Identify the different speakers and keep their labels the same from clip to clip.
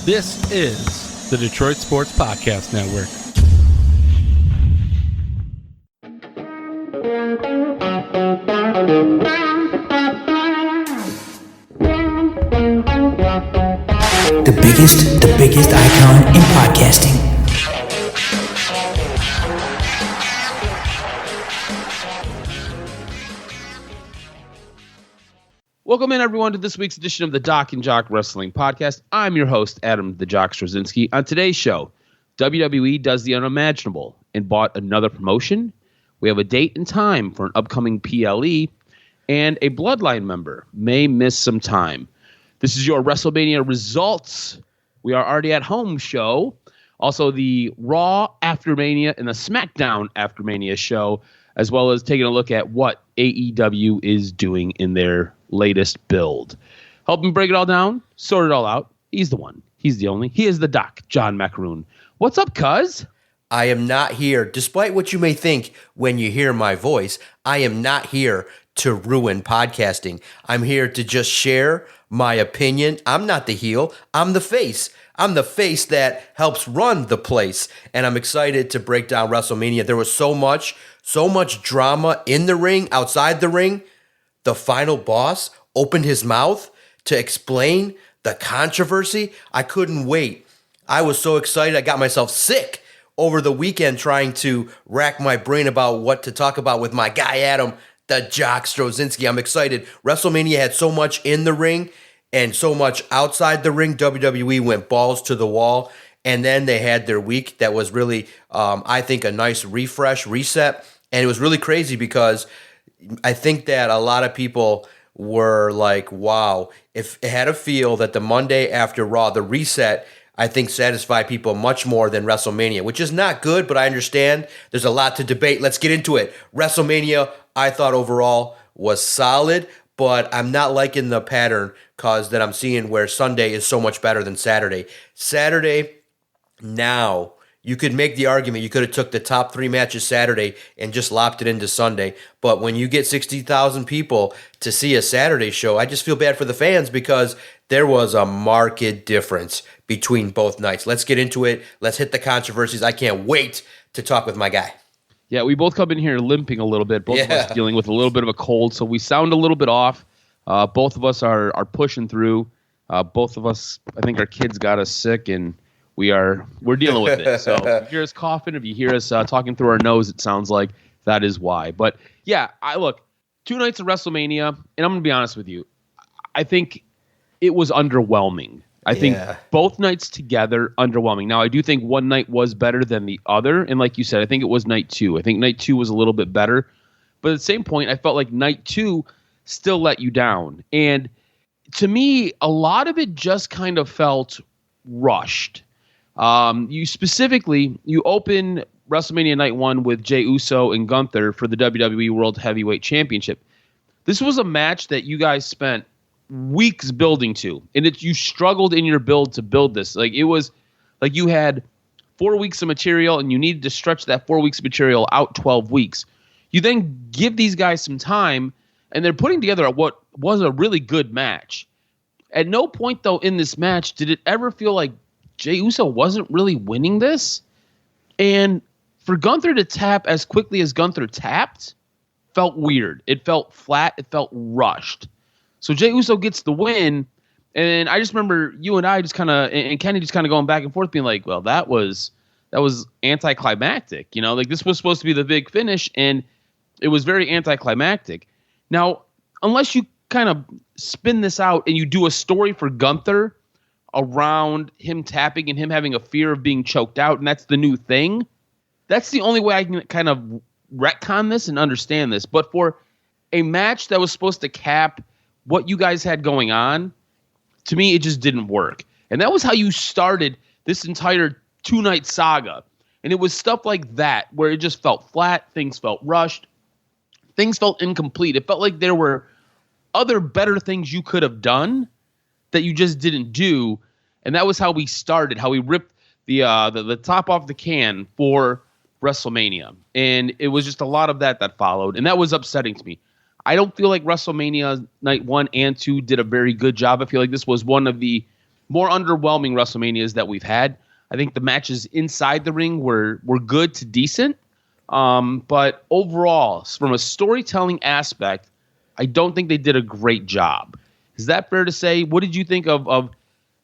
Speaker 1: This is the Detroit Sports Podcast Network.
Speaker 2: The biggest icon in podcasting.
Speaker 3: Welcome in, everyone, to this week's edition of the DocNJock Wrestling Podcast. I'm your host, Adam the Jock Straczynski. On today's show, WWE does the unimaginable and bought another promotion. We have a date and time for an upcoming PLE, and a Bloodline member may miss some time. This is your WrestleMania results. We are already at home show. Also, the Raw After Mania and the SmackDown After Mania show, as well as taking a look at what AEW is doing in their latest build. Help him break it all down, sort it all out. He's the one. He's the only. He is the Doc, John Macaroon. What's up, cuz?
Speaker 4: I am not here, despite what you may think when you hear my voice, I am not here to ruin podcasting. I'm here to just share my opinion. I'm not the heel. I'm the face. I'm the face that helps run the place. And I'm excited to break down WrestleMania. There was so much drama in the ring, outside the ring. The final boss opened his mouth to explain the controversy. I couldn't wait. I was so excited. I got myself sick over the weekend trying to rack my brain about what to talk about with my guy, Adam, the Jock Straczynski. I'm excited. WrestleMania had so much in the ring and so much outside the ring. WWE went balls to the wall. And then they had their week that was really, I think, a nice reset. And it was really crazy because I think that a lot of people were like, wow, if it had a feel that the Monday after Raw, the reset, I think satisfied people much more than WrestleMania, which is not good, but I understand there's a lot to debate. Let's get into it. WrestleMania, I thought overall was solid, but I'm not liking the pattern that I'm seeing where Sunday is so much better than Saturday. Saturday, now, you could make the argument you could have took the top 3 matches Saturday and just lopped it into Sunday. But when you get 60,000 people to see a Saturday show, I just feel bad for the fans because there was a marked difference between both nights. Let's get into it. Let's hit the controversies. I can't wait to talk with my guy.
Speaker 3: Yeah, we both come in here limping a little bit. Both of us dealing with a little bit of a cold, so we sound a little bit off. Both of us are pushing through. Both of us, I think our kids got us sick, and we're dealing with it. So if you hear us coughing, if you hear us talking through our nose, it sounds like that is why. But yeah, look, 2 nights of WrestleMania, and I'm going to be honest with you, I think it was underwhelming. I think both nights together, underwhelming. Now, I do think one night was better than the other, and like you said, I think it was night 2. I think night 2 was a little bit better. But at the same point, I felt like night 2 still let you down. And to me, a lot of it just kind of felt rushed. You open WrestleMania Night 1 with Jey Uso and Gunther for the WWE World Heavyweight Championship. This was a match that you guys spent weeks building to, and you struggled in your build to build this. Like, it was like you had 4 weeks of material, and you needed to stretch that 4 weeks of material out 12 weeks. You then give these guys some time, and they're putting together what was a really good match. At no point, though, in this match did it ever feel like Jey Uso wasn't really winning this. And for Gunther to tap as quickly as Gunther tapped felt weird. It felt flat. It felt rushed. So Jey Uso gets the win. And I just remember you and I just kind of, and Kenny just kind of going back and forth being like, well, that was anticlimactic. You know, like this was supposed to be the big finish, and it was very anticlimactic. Now, unless you kind of spin this out and you do a story for Gunther around him tapping and him having a fear of being choked out, and that's the new thing, that's the only way I can kind of retcon this and understand this. But for a match that was supposed to cap what you guys had going on, to me, it just didn't work. And that was how you started this entire 2-night saga. And it was stuff like that where it just felt flat, things felt rushed, things felt incomplete. It felt like there were other better things you could have done that you just didn't do. And that was how we started, how we ripped the top off the can for WrestleMania. And it was just a lot of that followed. And that was upsetting to me. I don't feel like WrestleMania Night 1 and 2 did a very good job. I feel like this was one of the more underwhelming WrestleManias that we've had. I think the matches inside the ring were good to decent. But overall, from a storytelling aspect, I don't think they did a great job. Is that fair to say? What did you think of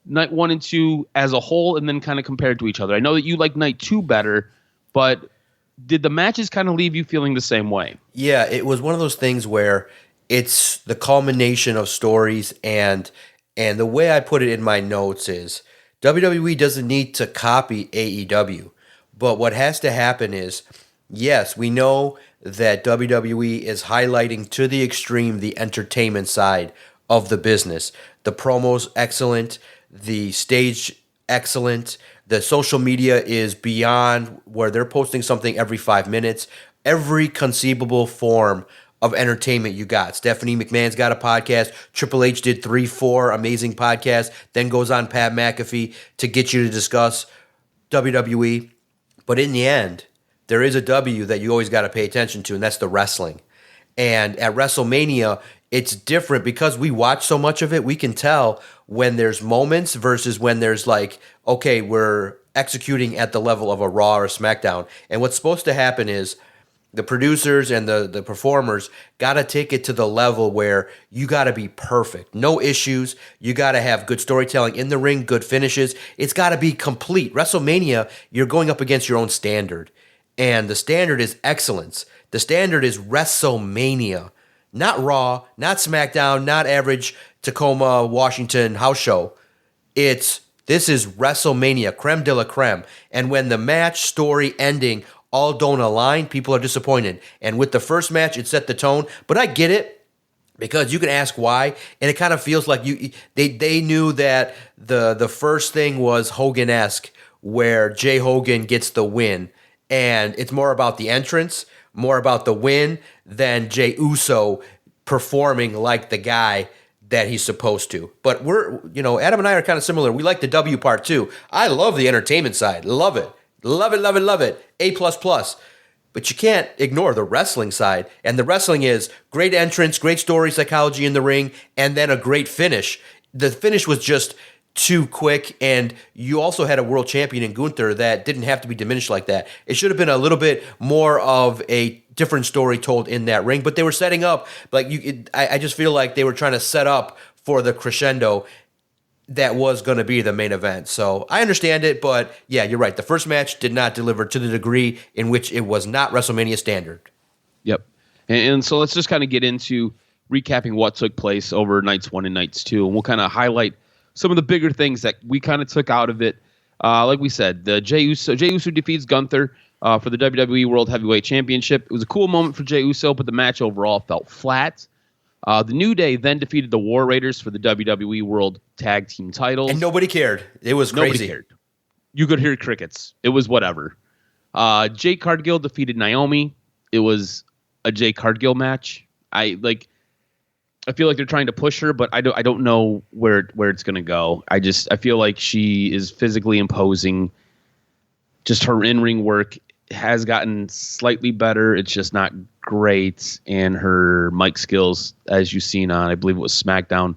Speaker 3: night 1 and 2 as a whole, and then kind of compared to each other? I know that you like night 2 better, but did the matches kind of leave you feeling the same way?
Speaker 4: Yeah, it was one of those things where it's the culmination of stories, and the way I put it in my notes is WWE doesn't need to copy AEW, but what has to happen is, yes, we know that WWE is highlighting to the extreme the entertainment side of the business. The promos excellent, the stage excellent, the social media is beyond where they're posting something every 5 minutes. Every conceivable form of entertainment you got. Stephanie McMahon's got a podcast. Triple H did 3-4 amazing podcasts, then goes on Pat McAfee to get you to discuss WWE. But in the end, there is a W that you always got to pay attention to, and that's the wrestling. And at WrestleMania, it's different because we watch so much of it. We can tell when there's moments versus when there's like, okay, we're executing at the level of a Raw or a SmackDown. And what's supposed to happen is the producers and the performers got to take it to the level where you got to be perfect. No issues. You got to have good storytelling in the ring, good finishes. It's got to be complete. WrestleMania, you're going up against your own standard. And the standard is excellence. The standard is WrestleMania. Not Raw, not SmackDown, not average Tacoma, Washington house show. This is WrestleMania, creme de la creme. And when the match, story, ending all don't align, people are disappointed. And with the first match, it set the tone. But I get it, because you can ask why, and it kind of feels like they knew that the first thing was Hogan-esque, where Jay Hogan gets the win. And it's more about the entrance, more about the win than Jey Uso performing like the guy that he's supposed to. But Adam and I are kind of similar. We like the W part too. I love the entertainment side. Love it. Love it, love it, love it. A++. But you can't ignore the wrestling side. And the wrestling is great entrance, great story, psychology in the ring, and then a great finish. The finish was just too quick, and you also had a world champion in Gunther that didn't have to be diminished like that. It should have been a little bit more of a different story told in that ring, but they were setting up. I just feel like they were trying to set up for the crescendo that was going to be the main event. So I understand it, but yeah, you're right. The first match did not deliver to the degree in which it was not WrestleMania standard.
Speaker 3: Yep. And so let's just kind of get into recapping what took place over nights 1 and nights 2, and we'll kind of highlight some of the bigger things that we kind of took out of it. Like we said, the Jey Uso defeats Gunther for the WWE World Heavyweight Championship. It was a cool moment for Jey Uso, but the match overall felt flat. The New Day then defeated the War Raiders for the WWE World Tag Team titles.
Speaker 4: And nobody cared. It was crazy.
Speaker 3: Nobody cared. You could hear crickets. It was whatever. Jade Cargill defeated Naomi. It was a Jade Cargill match. I feel like they're trying to push her, but I don't know where it's going to go. I feel like she is physically imposing. Just her in-ring work has gotten slightly better. It's just not great. And her mic skills, as you've seen on, I believe it was SmackDown,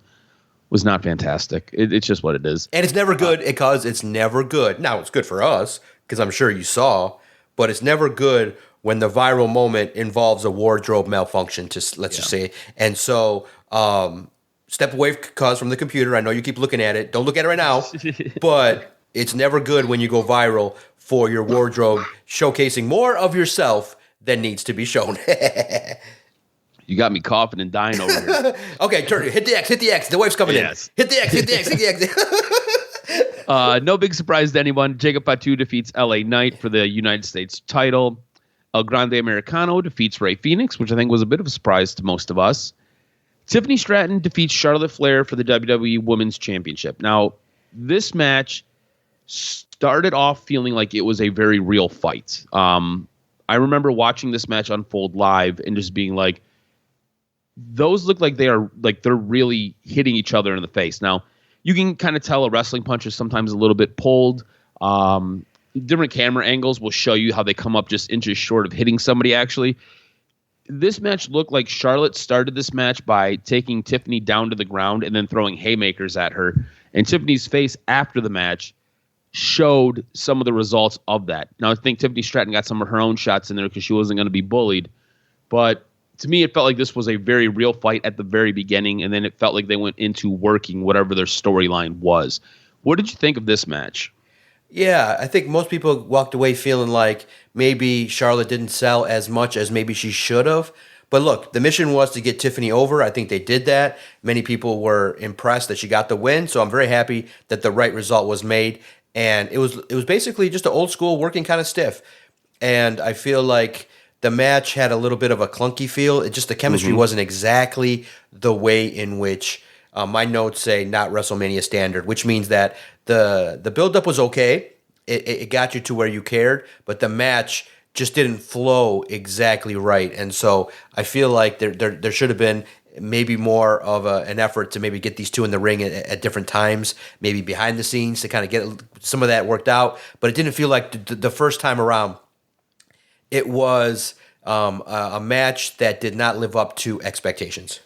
Speaker 3: was not fantastic. It's just what it is.
Speaker 4: And it's never good because it's never good. Now, it's good for us because I'm sure you saw, but it's never good when the viral moment involves a wardrobe malfunction, let's just say. And so step away from the computer. I know you keep looking at it. Don't look at it right now. But it's never good when you go viral for your wardrobe showcasing more of yourself than needs to be shown.
Speaker 3: You got me coughing and dying over here.
Speaker 4: Okay, hit the X. The wife's coming in. Hit the X.
Speaker 3: No big surprise to anyone. Jacob Fatu defeats LA Knight for the United States title. El Grande Americano defeats Rey Fenix, which I think was a bit of a surprise to most of us. Tiffany Stratton defeats Charlotte Flair for the WWE Women's Championship. Now, this match started off feeling like it was a very real fight. I remember watching this match unfold live and just being like, those look like they're really hitting each other in the face. Now, you can kind of tell a wrestling punch is sometimes a little bit pulled. Different camera angles will show you how they come up just inches short of hitting somebody, actually. This match looked like Charlotte started this match by taking Tiffany down to the ground and then throwing haymakers at her. And Tiffany's face after the match showed some of the results of that. Now, I think Tiffany Stratton got some of her own shots in there because she wasn't going to be bullied. But to me, it felt like this was a very real fight at the very beginning, and then it felt like they went into working whatever their storyline was. What did you think of this match?
Speaker 4: Yeah, I think most people walked away feeling like maybe Charlotte didn't sell as much as maybe she should have. But look, the mission was to get Tiffany over. I think they did that. Many people were impressed that she got the win, so I'm very happy that the right result was made. And it was basically just an old school working kind of stiff. And I feel like the match had a little bit of a clunky feel. It just the chemistry wasn't exactly the way in which my notes say not WrestleMania standard, which means that the build-up was okay. It got you to where you cared, but the match just didn't flow exactly right. And so I feel like there should have been maybe more of an effort to maybe get these two in the ring at different times, maybe behind the scenes to kind of get some of that worked out. But it didn't feel like the first time around it was a match that did not live up to expectations.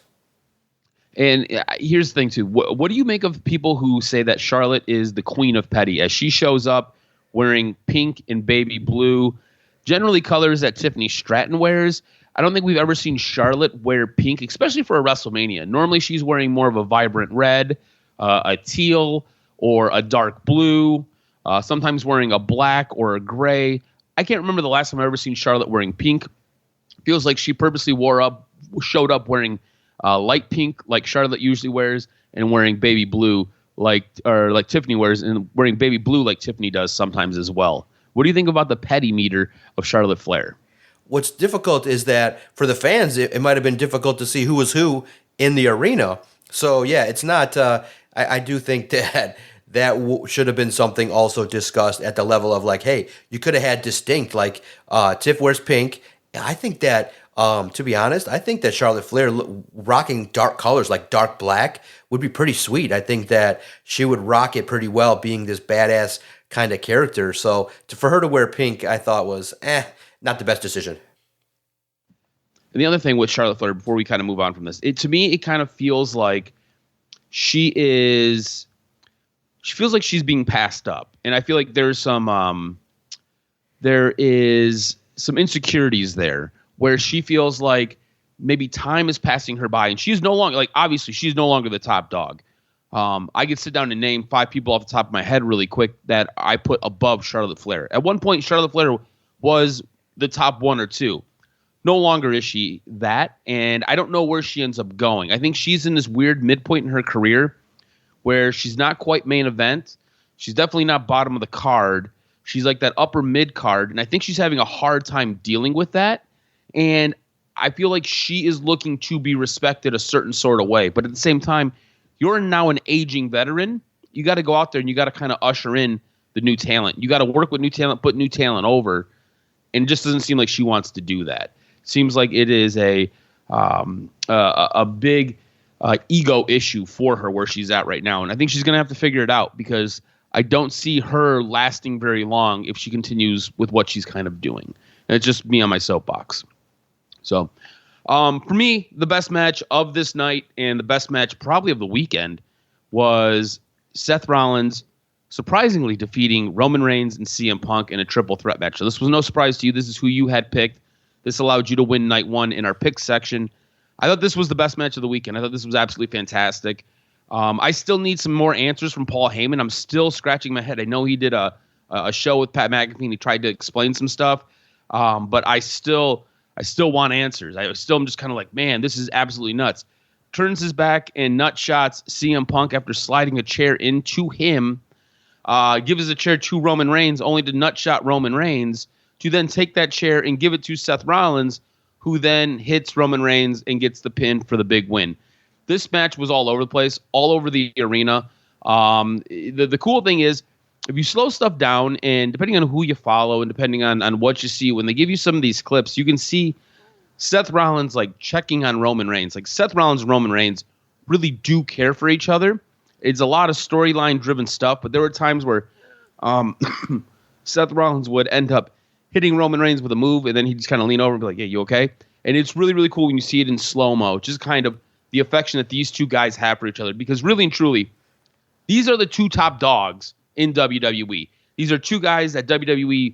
Speaker 3: And here's the thing, too. What do you make of people who say that Charlotte is the queen of petty as she shows up wearing pink and baby blue, generally colors that Tiffany Stratton wears? I don't think we've ever seen Charlotte wear pink, especially for a WrestleMania. Normally, she's wearing more of a vibrant red, a teal, or a dark blue, sometimes wearing a black or a gray. I can't remember the last time I've ever seen Charlotte wearing pink. Feels like she purposely showed up wearing light pink like Charlotte usually wears, and wearing baby blue like Tiffany wears, and wearing baby blue like Tiffany does sometimes as well. What do you think about the petty meter of Charlotte Flair?
Speaker 4: What's difficult is that for the fans, it might have been difficult to see who was who in the arena. So yeah, it's not. I do think that should have been something also discussed at the level of like, hey, you could have had distinct, like Tiff wears pink. I think that, to be honest, I think that Charlotte Flair rocking dark colors like dark black would be pretty sweet. I think that she would rock it pretty well, being this badass kind of character. So for her to wear pink, I thought was not the best decision.
Speaker 3: And the other thing with Charlotte Flair, before we kind of move on from this, to me, it kind of feels like she feels like she's being passed up. And I feel like there is some insecurities there where she feels like maybe time is passing her by, and she's no longer, like, obviously she's no longer the top dog. I could sit down and name 5 people off the top of my head really quick that I put above Charlotte Flair. At one point, Charlotte Flair was the top 1 or 2. No longer is she that, and I don't know where she ends up going. I think she's in this weird midpoint in her career where she's not quite main event. She's definitely not bottom of the card. She's like that upper mid card, and I think she's having a hard time dealing with that. And I feel like she is looking to be respected a certain sort of way. But at the same time, you're now an aging veteran. You got to go out there and you got to kind of usher in the new talent. You got to work with new talent, put new talent over. And it just doesn't seem like she wants to do that. Seems like it is a big ego issue for her where she's at right now. And I think she's going to have to figure it out, because I don't see her lasting very long if she continues with what she's kind of doing. And it's just me on my soapbox. So for me, the best match of this night and the best match probably of the weekend was Seth Rollins surprisingly defeating Roman Reigns and CM Punk in a triple threat match. So this was no surprise to you. This is who you had picked. This allowed you to win night 1 in our pick section. I thought this was the best match of the weekend. I thought this was absolutely fantastic. I still need some more answers from Paul Heyman. I'm still scratching my head. I know he did a show with Pat McAfee. He tried to explain some stuff, but I still want answers. I'm just kind of like, man, this is absolutely nuts. Turns his back and nut shots CM Punk after sliding a chair into him. Gives the chair to Roman Reigns, only to nut shot Roman Reigns, to then take that chair and give it to Seth Rollins, who then hits Roman Reigns and gets the pin for the big win. This match was all over the place, all over the arena. The cool thing is, if you slow stuff down, and depending on who you follow and depending on what you see, when they give you some of these clips, you can see Seth Rollins like checking on Roman Reigns. Like, Seth Rollins and Roman Reigns really do care for each other. It's a lot of storyline driven stuff, but there were times where Seth Rollins would end up hitting Roman Reigns with a move, and then he'd just kind of lean over and be like, "Yeah, you okay?" And it's really, really cool when you see it in slow-mo, just kind of the affection that these two guys have for each other. Because really and truly, These are the two top dogs in WWE. These are two guys that WWE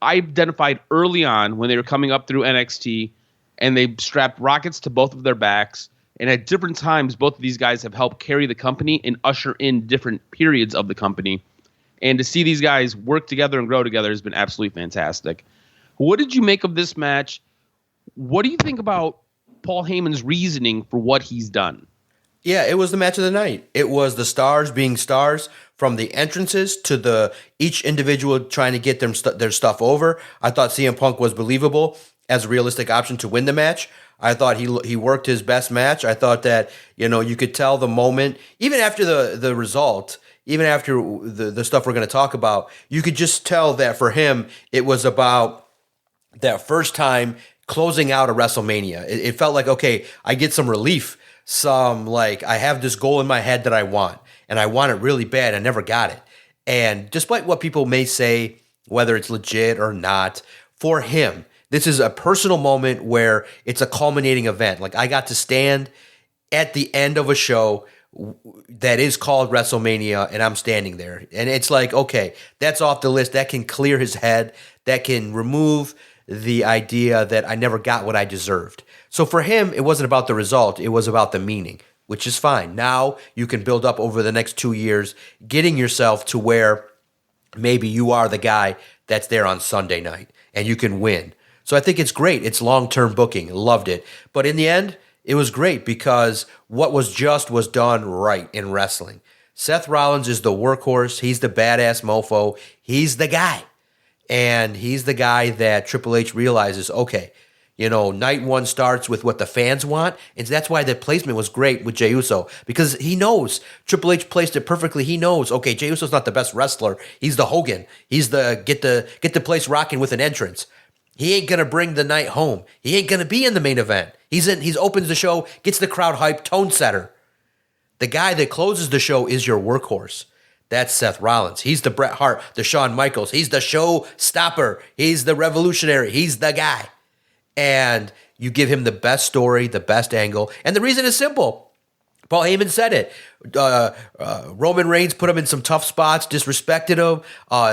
Speaker 3: identified early on when they were coming up through NXT, and they strapped rockets to both of their backs. And at different times, both of these guys have helped carry the company and usher in different periods of the company. And to see these guys work together and grow together has been absolutely fantastic. What did you make of this match? What do you think about Paul Heyman's reasoning for what he's done?
Speaker 4: Yeah, it was the match of the night. It was the stars being stars, from the entrances to each individual trying to get their stuff over. I thought CM Punk was believable as a realistic option to win the match. I thought he worked his best match. I thought that, you could tell the moment, even after the result, even after the stuff we're going to talk about, you could just tell that for him, it was about that first time closing out a WrestleMania. It felt like, okay, I get some relief. I have this goal in my head that I want, and I want it really bad. I never got it. And despite what people may say, whether it's legit or not, for him, this is a personal moment where it's a culminating event. Like, I got to stand at the end of a show that is called WrestleMania, and I'm standing there. And it's like, okay, that's off the list. That can clear his head. That can remove the idea that I never got what I deserved. So for him, it wasn't about the result. It was about the meaning, which is fine. Now you can build up over the next 2 years, getting yourself to where maybe you are the guy that's there on Sunday night and you can win. So I think it's great. It's long-term booking. Loved it. But in the end, it was great because what was done right in wrestling. Seth Rollins is the workhorse. He's the badass mofo. He's the guy. And he's the guy that Triple H realizes, okay, night one starts with what the fans want. And that's why the placement was great with Jey Uso, because he knows Triple H placed it perfectly. He knows, okay, Jey Uso's not the best wrestler. He's the Hogan. He's the get the place rocking with an entrance. He ain't going to bring the night home. He ain't going to be in the main event. He opens the show, gets the crowd hyped, tone setter. The guy that closes the show is your workhorse. That's Seth Rollins. He's the Bret Hart, the Shawn Michaels. He's the show stopper. He's the revolutionary. He's the guy. And you give him the best story, the best angle. And the reason is simple. Paul Heyman said it. Roman Reigns put him in some tough spots, disrespected him,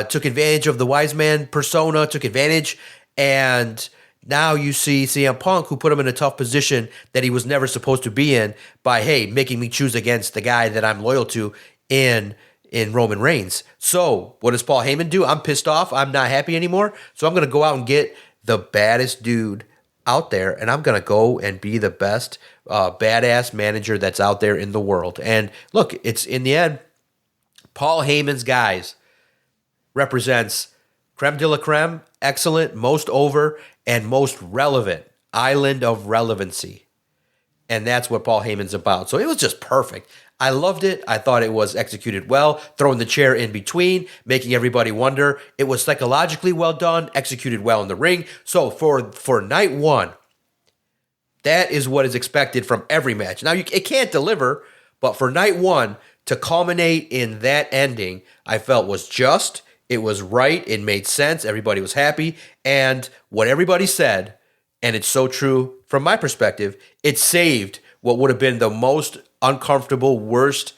Speaker 4: took advantage of the wise man persona, took advantage. And now you see CM Punk, who put him in a tough position that he was never supposed to be in by, making me choose against the guy that I'm loyal to in Roman Reigns. So what does Paul Heyman do? I'm pissed off. I'm not happy anymore. So I'm going to go out and get the baddest dude out there, and I'm going to go and be the best badass manager that's out there in the world. And look, it's in the end, Paul Heyman's guys represents creme de la creme, excellent, most over, and most relevant island of relevancy. And that's what Paul Heyman's about. So it was just perfect. I loved it. I thought it was executed well, throwing the chair in between, making everybody wonder. It was psychologically well done, executed well in the ring. So for night one, that is what is expected from every match. Now, it can't deliver, but for night one, to culminate in that ending, I felt was just, it was right, it made sense, everybody was happy, and what everybody said, and it's so true from my perspective, it saved what would have been the most uncomfortable, worst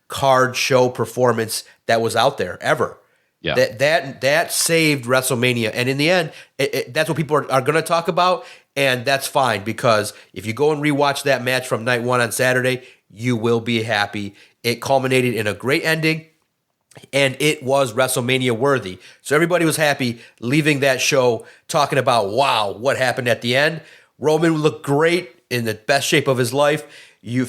Speaker 4: card show performance that was out there ever. Yeah. That saved WrestleMania. And in the end, that's what people are going to talk about, and that's fine, because if you go and rewatch that match from night one on Saturday, you will be happy. It culminated in a great ending, and it was WrestleMania worthy. So everybody was happy leaving that show talking about, wow, what happened at the end. Roman looked great, in the best shape of his life. You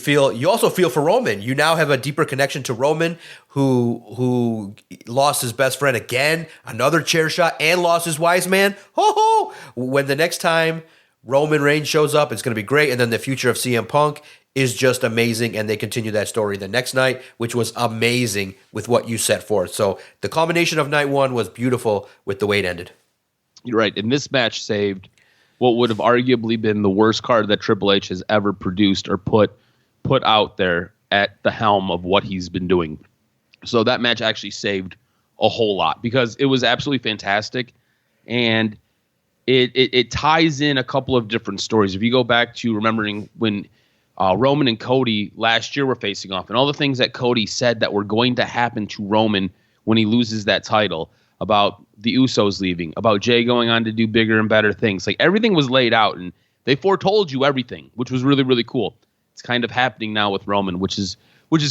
Speaker 4: also feel for Roman. You now have a deeper connection to Roman, who lost his best friend again, another chair shot, and lost his wise man. Ho ho! When the next time Roman Reigns shows up, it's going to be great. And then the future of CM Punk is just amazing, and they continue that story the next night, which was amazing with what you set forth. So the combination of night one was beautiful with the way it ended.
Speaker 3: You're right, and this match saved what would have arguably been the worst card that Triple H has ever produced or put out there at the helm of what he's been doing. So that match actually saved a whole lot, because it was absolutely fantastic, and it ties in a couple of different stories. If you go back to remembering when Roman and Cody last year were facing off, and all the things that Cody said that were going to happen to Roman when he loses that title, about the Usos leaving, about Jay going on to do bigger and better things. Like, everything was laid out, and they foretold you everything, which was really, really cool. It's kind of happening now with Roman, which is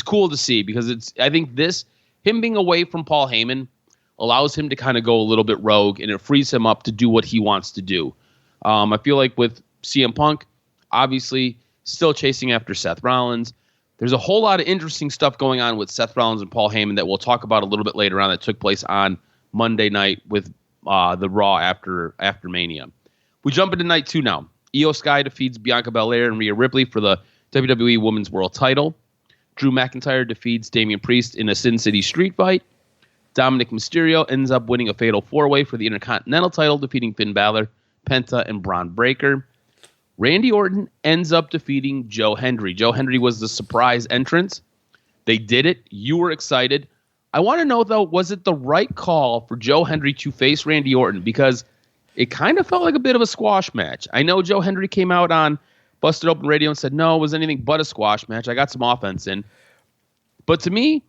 Speaker 3: cool to see, because I think him being away from Paul Heyman allows him to kind of go a little bit rogue, and it frees him up to do what he wants to do. I feel like with CM Punk, obviously still chasing after Seth Rollins. There's a whole lot of interesting stuff going on with Seth Rollins and Paul Heyman that we'll talk about a little bit later on, that took place on Monday night with the Raw after Mania. We jump into night 2 now. Io Sky defeats Bianca Belair and Rhea Ripley for the WWE Women's World Title. Drew McIntyre defeats Damian Priest in a Sin City street fight. Dominic Mysterio ends up winning a fatal 4-way for the Intercontinental title, defeating Finn Balor, Penta, and Braun Breaker. Randy Orton ends up defeating Joe Hendry. Joe Hendry was the surprise entrance. They did it. You were excited. I want to know, though, was it the right call for Joe Hendry to face Randy Orton? Because it kind of felt like a bit of a squash match. I know Joe Hendry came out on Busted Open Radio and said, no, it was anything but a squash match. I got some offense in. But to me,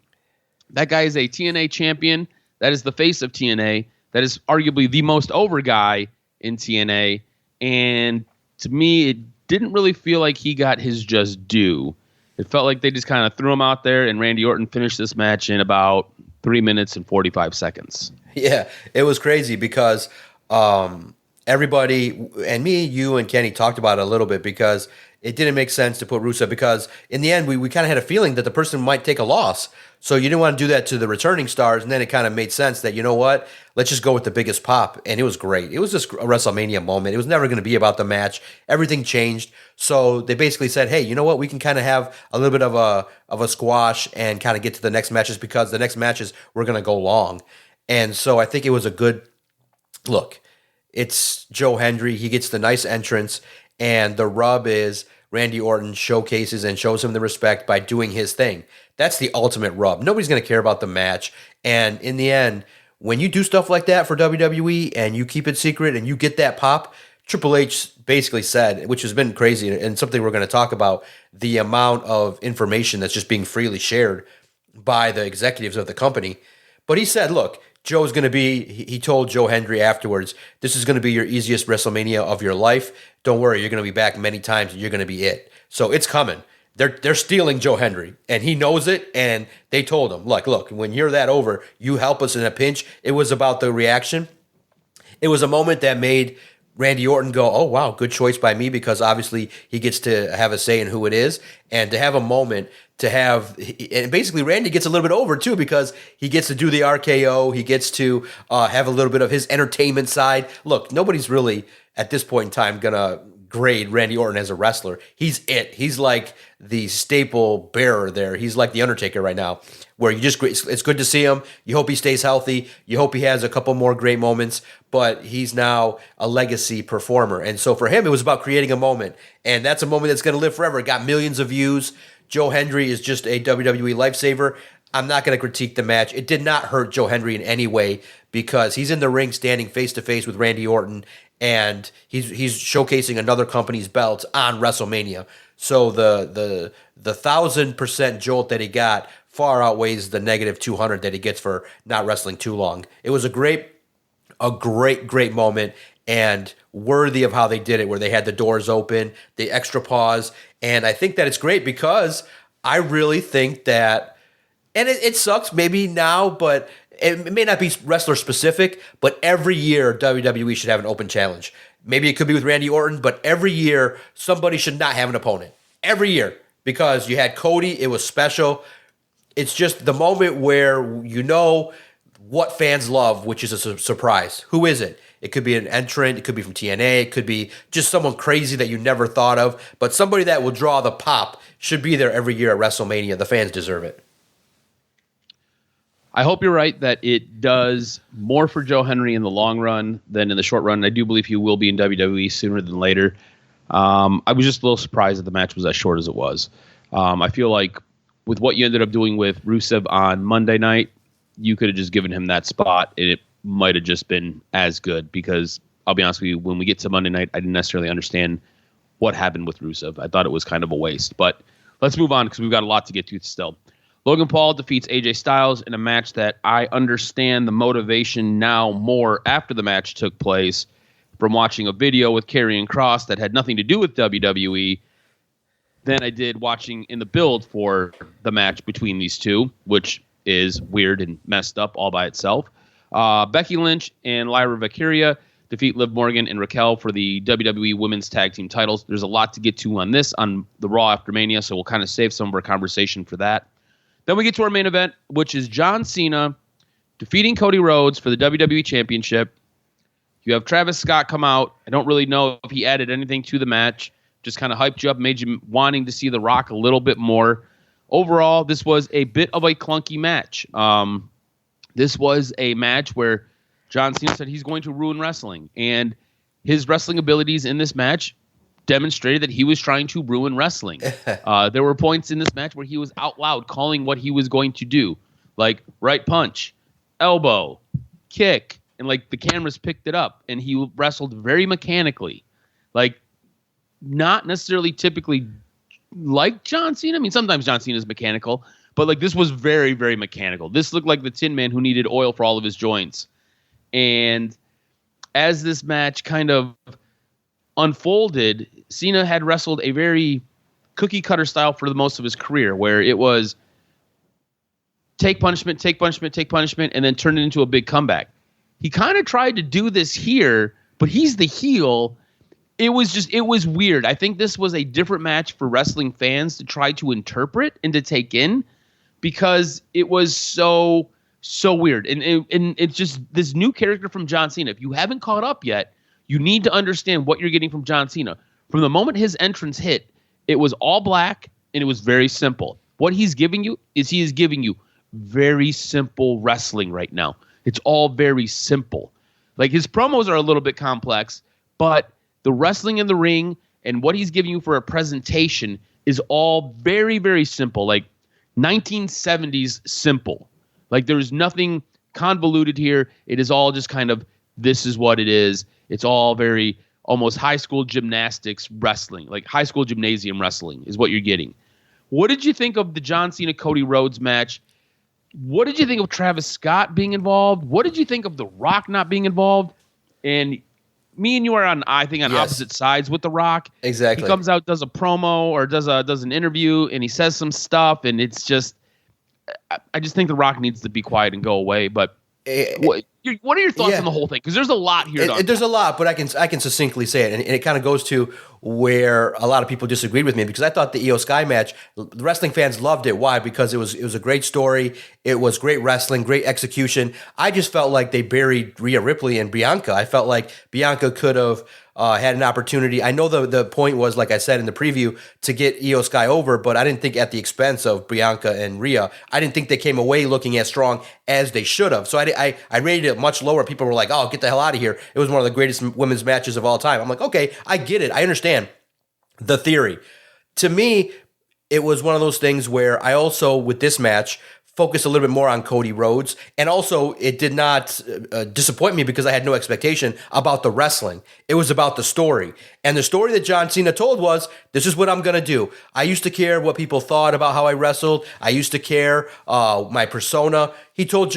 Speaker 3: that guy is a TNA champion. That is the face of TNA. That is arguably the most over guy in TNA. And to me, it didn't really feel like he got his just due. It felt like they just kind of threw him out there, and Randy Orton finished this match in about 3 minutes and 45 seconds.
Speaker 4: Yeah, it was crazy because everybody, and me, you, and Kenny talked about it a little bit, because it didn't make sense to put Rusev, because in the end, we kind of had a feeling that the person might take a loss. So you didn't want to do that to the returning stars, and then it kind of made sense that, you know what, let's just go with the biggest pop, and it was great. It was just a WrestleMania moment. It was never going to be about the match. Everything changed. So they basically said, hey, you know what, we can kind of have a little bit of a squash and kind of get to the next matches, because the next matches were going to go long. And so I think it was a good look. It's Joe Hendry. He gets the nice entrance, and the rub is Randy Orton showcases and shows him the respect by doing his thing. That's the ultimate rub. Nobody's going to care about the match. And in the end, when you do stuff like that for WWE and you keep it secret and you get that pop, Triple H basically said, which has been crazy and something we're going to talk about, the amount of information that's just being freely shared by the executives of the company. But he said, look, Joe's going to be, he told Joe Hendry afterwards, this is going to be your easiest WrestleMania of your life. Don't worry, you're going to be back many times and you're going to be it. So it's coming. They're stealing Joe Hendry, and he knows it, and they told him, look, when you're that over, you help us in a pinch. It was about the reaction. It was a moment that made Randy Orton go, oh, wow, good choice by me, because obviously he gets to have a say in who it is, and to have a moment to have, and basically Randy gets a little bit over too, because he gets to do the RKO, he gets to have a little bit of his entertainment side. Look, nobody's really at this point in time gonna grade Randy Orton as a wrestler. He's it. He's like the staple bearer there. He's like the Undertaker right now, where it's good to see him. You hope he stays healthy. You hope he has a couple more great moments, but he's now a legacy performer. And so for him, it was about creating a moment, and that's a moment that's going to live forever. It got millions of views. Joe Hendry is just a WWE lifesaver. I'm not going to critique the match. It did not hurt Joe Hendry in any way, because he's in the ring standing face to face with Randy Orton, and he's showcasing another company's belt on WrestleMania. So the 1,000% jolt that he got far outweighs the negative 200 that he gets for not wrestling too long. It was a great moment, and worthy of how they did it, where they had the doors open, the extra pause. And I think that it's great, because I really think that, and it sucks maybe now, but it may not be wrestler specific, but every year WWE should have an open challenge. Maybe it could be with Randy Orton, but every year somebody should not have an opponent. Every year. Because you had Cody, it was special. It's just the moment where you know what fans love, which is a surprise. Who is it? It could be an entrant. It could be from TNA. It could be just someone crazy that you never thought of. But somebody that will draw the pop should be there every year at WrestleMania. The fans deserve it.
Speaker 3: I hope you're right that it does more for Joe Hendry in the long run than in the short run. I do believe he will be in WWE sooner than later. I was just a little surprised that the match was as short as it was. I feel like with what you ended up doing with Rusev on Monday night, you could have just given him that spot, and it might have just been as good, because I'll be honest with you, when we get to Monday night, I didn't necessarily understand what happened with Rusev. I thought it was kind of a waste. But let's move on because we've got a lot to get to still. Logan Paul defeats AJ Styles in a match that I understand the motivation now more after the match took place from watching a video with Karrion Kross that had nothing to do with WWE than I did watching in the build for the match between these two, which is weird and messed up all by itself. Becky Lynch and Lyra Valkyria defeat Liv Morgan and Raquel for the WWE Women's Tag Team titles. There's a lot to get to on this on the Raw after Mania, so we'll kind of save some of our conversation for that. Then we get to our main event, which is John Cena defeating Cody Rhodes for the WWE Championship. You have Travis Scott come out. I don't really know if he added anything to the match. Just kind of hyped you up, made you wanting to see The Rock a little bit more. Overall, this was a bit of a clunky match. This was a match where John Cena said he's going to ruin wrestling. And his wrestling abilities in this match demonstrated that he was trying to ruin wrestling. There were points in this match where he was out loud calling what he was going to do. Like right punch, elbow, kick. And like the cameras picked it up. And he wrestled very mechanically. Like not necessarily typically like John Cena. I mean, sometimes John Cena is mechanical. But like this was very, very mechanical. This looked like the Tin Man who needed oil for all of his joints. And as this match kind of unfolded, Cena had wrestled a very cookie cutter style for the most of his career, where it was take punishment, take punishment, take punishment, and then turn it into a big comeback. He kind of tried to do this here, but he's the heel. It was weird. I think this was a different match for wrestling fans to try to interpret and to take in because it was so weird. And it's just this new character from John Cena. If you haven't caught up yet, you need to understand what you're getting from John Cena. From the moment his entrance hit, it was all black and it was very simple. What he's giving you is he is giving you very simple wrestling right now. It's all very simple. Like his promos are a little bit complex, but the wrestling in the ring and what he's giving you for a presentation is all very, very simple. Like 1970s simple. Like there's nothing convoluted here. It is all just kind of, this is what it is. It's all very almost high school gymnastics wrestling, like high school gymnasium wrestling is what you're getting. What did you think of the John Cena Cody Rhodes match? What did you think of Travis Scott being involved? What did you think of The Rock not being involved? And me and you are on opposite sides with The Rock.
Speaker 4: Exactly.
Speaker 3: He comes out, does a promo or does an interview, and he says some stuff, and it's just, I just think The Rock needs to be quiet and go away. But what are your thoughts on the whole thing? Because there's a lot here.
Speaker 4: There's a lot, but I can succinctly say it, and it kind of goes to where a lot of people disagreed with me because I thought the Io Sky match, the wrestling fans loved it. Why? Because it was a great story. It was great wrestling, great execution. I just felt like they buried Rhea Ripley and Bianca. I felt like Bianca could have had an opportunity. I know the point was, like I said in the preview, to get Io Sky over, but I didn't think at the expense of Bianca and Rhea. I didn't think they came away looking as strong as they should have. So I rated it much lower. People were like, oh, get the hell out of here. It was one of the greatest women's matches of all time. I'm like, okay, I get it. I understand the theory. To me, it was one of those things where I also, with this match, focus a little bit more on Cody Rhodes. And also, it did not disappoint me because I had no expectation about the wrestling. It was about the story. And the story that John Cena told was, this is what I'm going to do. I used to care what people thought about how I wrestled. I used to care my persona. He told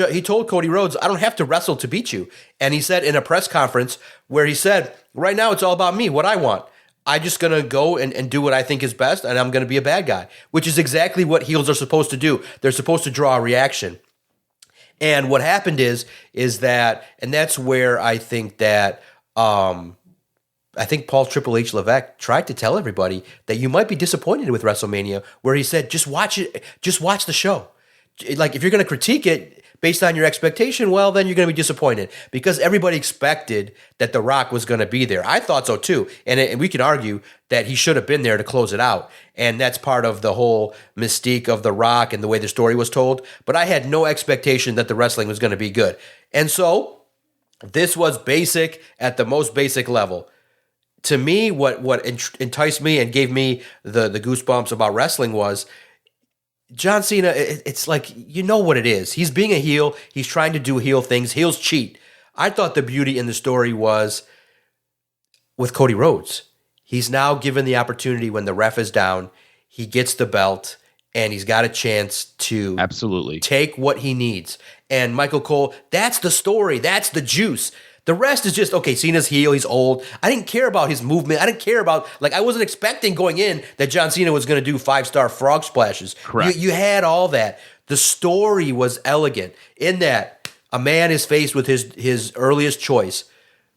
Speaker 4: Cody Rhodes, I don't have to wrestle to beat you. And he said in a press conference where he said, right now it's all about me, what I want. I'm just going to go and do what I think is best, and I'm going to be a bad guy, which is exactly what heels are supposed to do. They're supposed to draw a reaction. And what happened is that, and that's where I think that, I think Paul Triple H Levesque tried to tell everybody that you might be disappointed with WrestleMania, where he said, just watch it, just watch the show. Like, if you're going to critique it based on your expectation, well, then you're going to be disappointed because everybody expected that The Rock was going to be there. I thought so too. And we can argue that he should have been there to close it out. And that's part of the whole mystique of The Rock and the way the story was told. But I had no expectation that the wrestling was going to be good. And so this was basic at the most basic level. To me, what enticed me and gave me the goosebumps about wrestling was John Cena. It's like, you know what it is. He's being a heel. He's trying to do heel things. Heels cheat. I thought the beauty in the story was with Cody Rhodes. He's now given the opportunity when the ref is down. He gets the belt, and he's got a chance to
Speaker 3: absolutely
Speaker 4: take what he needs. And Michael Cole, that's the story. That's the juice. The rest is just, okay, Cena's heel, he's old. I didn't care about his movement. I didn't care about, I wasn't expecting going in that John Cena was going to do 5-star frog splashes.
Speaker 3: Correct.
Speaker 4: You had all that. The story was elegant in that a man is faced with his earliest choice,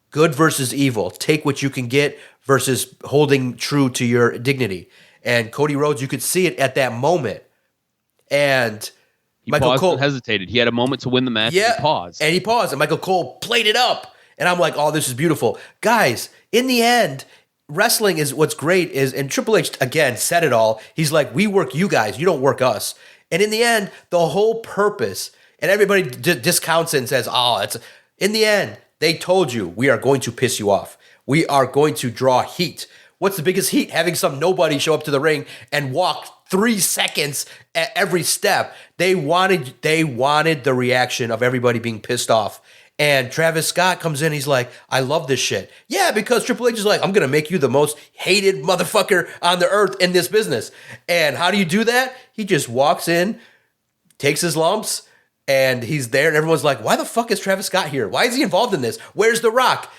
Speaker 4: good versus evil. Take what you can get versus holding true to your dignity. And Cody Rhodes, you could see it at that moment. And
Speaker 3: he
Speaker 4: Michael
Speaker 3: paused
Speaker 4: Cole
Speaker 3: and hesitated. He had a moment to win the match.
Speaker 4: Yeah,
Speaker 3: and he paused.
Speaker 4: And he paused. And Michael Cole played it up. And I'm like, oh, this is beautiful. Guys, in the end, wrestling is what's great is, and Triple H, again, said it all. He's like, we work you guys. You don't work us. And in the end, the whole purpose, and everybody discounts it and says, in the end, they told you, we are going to piss you off. We are going to draw heat. What's the biggest heat? Having some nobody show up to the ring and walk 3 seconds at every step. They wanted the reaction of everybody being pissed off. And Travis Scott comes in, he's like, I love this shit. Yeah, because Triple H is like, I'm going to make you the most hated motherfucker on the earth in this business. And how do you do that? He just walks in, takes his lumps, and he's there. And everyone's like, why the fuck is Travis Scott here? Why is he involved in this? Where's The Rock?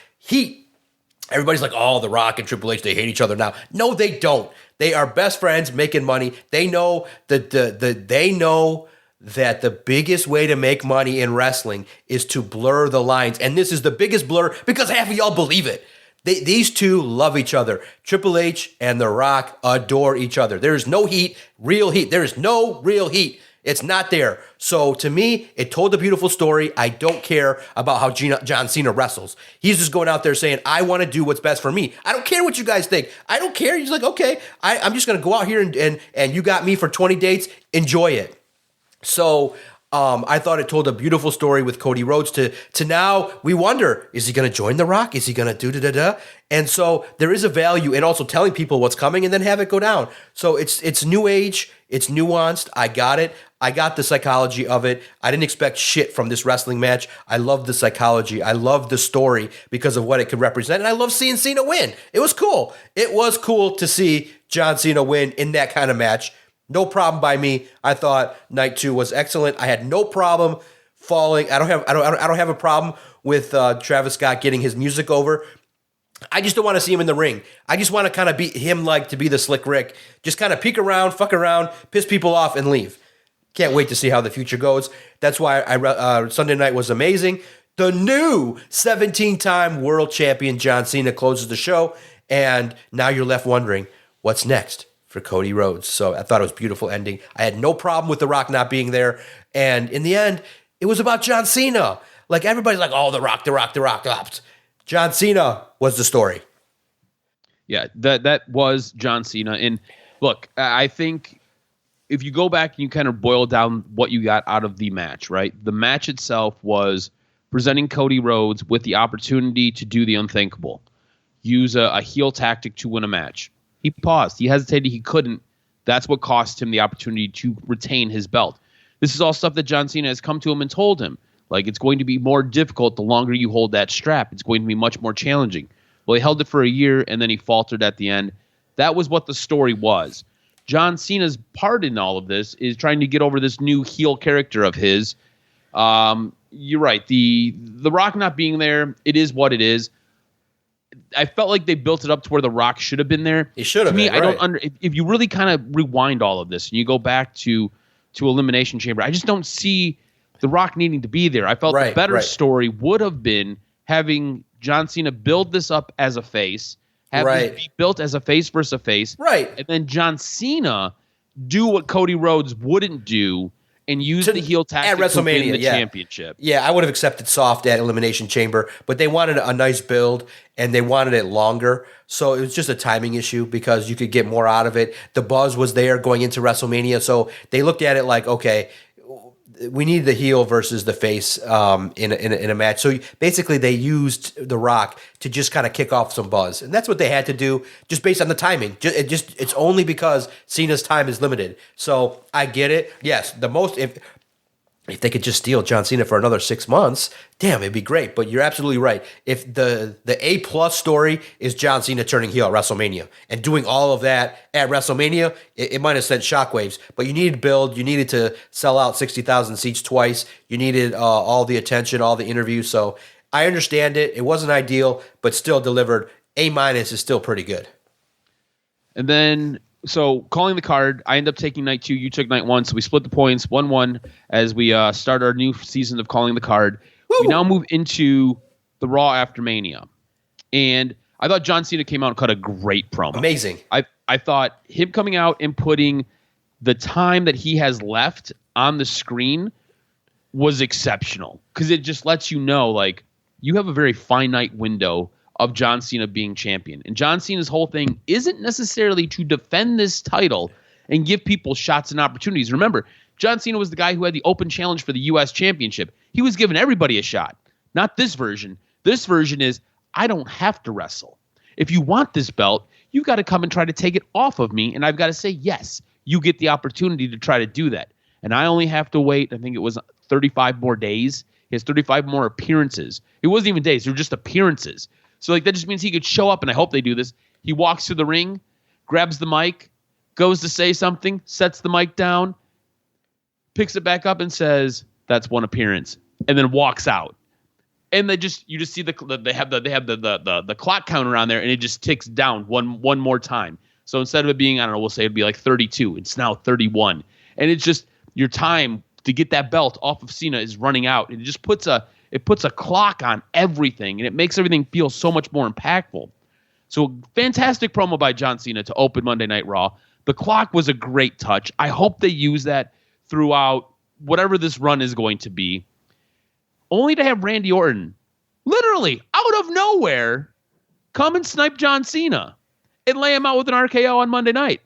Speaker 4: Everybody's like, oh, The Rock and Triple H, they hate each other now. No, they don't. They are best friends making money. They know that that the biggest way to make money in wrestling is to blur the lines. And this is the biggest blur because half of y'all believe it. These two love each other. Triple H and The Rock adore each other. There is no heat, real heat. There is no real heat. It's not there. So to me, it told a beautiful story. I don't care about how John Cena wrestles. He's just going out there saying, I want to do what's best for me. I don't care what you guys think. I don't care. He's like, okay, I'm just going to go out here and you got me for 20 dates. Enjoy it. So I thought it told a beautiful story with Cody Rhodes to now we wonder, is he going to join The Rock? Is he going to do da-da-da? And so there is a value in also telling people what's coming and then have it go down. So it's new age. It's nuanced. I got it. I got the psychology of it. I didn't expect shit from this wrestling match. I love the psychology. I love the story because of what it could represent. And I love seeing Cena win. It was cool. It was cool to see John Cena win in that kind of match. No problem by me. I thought night 2 was excellent. I had no problem falling. I don't have a problem with Travis Scott getting his music over. I just don't want to see him in the ring. I just want to kind of be him to be the Slick Rick. Just kind of peek around, fuck around, piss people off, and leave. Can't wait to see how the future goes. That's why Sunday night was amazing. The new 17-time world champion John Cena closes the show, and now you're left wondering, what's next for Cody Rhodes? So I thought it was a beautiful ending. I had no problem with The Rock not being there, and in the end, it was about John Cena. Like, everybody's like, oh, The Rock, The Rock, The Rock. John Cena was the story.
Speaker 3: Yeah, that was John Cena. And look, I think if you go back and you kind of boil down what you got out of the match, right? The match itself was presenting Cody Rhodes with the opportunity to do the unthinkable, use a heel tactic to win a match. He paused. He hesitated. He couldn't. That's what cost him the opportunity to retain his belt. This is all stuff that John Cena has come to him and told him. Like, it's going to be more difficult the longer you hold that strap. It's going to be much more challenging. Well, he held it for a year, and then he faltered at the end. That was what the story was. John Cena's part in all of this is trying to get over this new heel character of his. You're right. The Rock not being there, it is what it is. I felt like they built it up to where The Rock should have been there.
Speaker 4: He should have been.
Speaker 3: To me, right. If you really kind of rewind all of this and you go back to Elimination Chamber, I just don't see The Rock needing to be there. I felt the better story would have been having John Cena build this up as a face, have this be built as a face versus a face, and then John Cena do what Cody Rhodes wouldn't do and use the heel tactic
Speaker 4: at WrestleMania,
Speaker 3: to win the championship.
Speaker 4: Yeah, I would have accepted soft at Elimination Chamber, but they wanted a nice build and they wanted it longer. So it was just a timing issue because you could get more out of it. The buzz was there going into WrestleMania. So they looked at it like, okay, we need the heel versus the face in a match. So basically they used The Rock to just kind of kick off some buzz. And that's what they had to do just based on the timing. It's only because Cena's time is limited. So I get it. Yes, if they could just steal John Cena for another 6 months, damn, it'd be great. But you're absolutely right. If the A+ story is John Cena turning heel at WrestleMania and doing all of that at WrestleMania, it might have sent shockwaves. But you needed build. You needed to sell out 60,000 seats twice. You needed all the attention, all the interviews. So I understand it. It wasn't ideal, but still delivered. A- is still pretty good.
Speaker 3: And then, so calling the card, I end up taking night 2. You took night 1. So we split the points 1-1 as we start our new season of calling the card. Woo! We now move into the Raw after Mania. And I thought John Cena came out and cut a great promo.
Speaker 4: Amazing.
Speaker 3: I thought him coming out and putting the time that he has left on the screen was exceptional. Because it just lets you know, like, you have a very finite window of John Cena being champion. And John Cena's whole thing isn't necessarily to defend this title and give people shots and opportunities. Remember, John Cena was the guy who had the open challenge for the U.S. Championship. He was giving everybody a shot. Not this version. This version is, I don't have to wrestle. If you want this belt, you've got to come and try to take it off of me, and I've got to say, yes, you get the opportunity to try to do that. And I only have to wait, I think it was 35 more days. He has 35 more appearances. It wasn't even days. They were just appearances. So like that just means he could show up, and I hope they do this. He walks to the ring, grabs the mic, goes to say something, sets the mic down, picks it back up and says, "That's one appearance," and then walks out. And you just see they have the clock counter on there, and it just ticks down one more time. So instead of it being, I don't know, we'll say it'd be like 32, it's now 31. And it's just your time to get that belt off of Cena is running out. And it just puts a clock on everything, and it makes everything feel so much more impactful. So fantastic promo by John Cena to open Monday Night Raw. The clock was a great touch. I hope they use that throughout whatever this run is going to be. Only to have Randy Orton, literally out of nowhere, come and snipe John Cena and lay him out with an RKO on Monday night.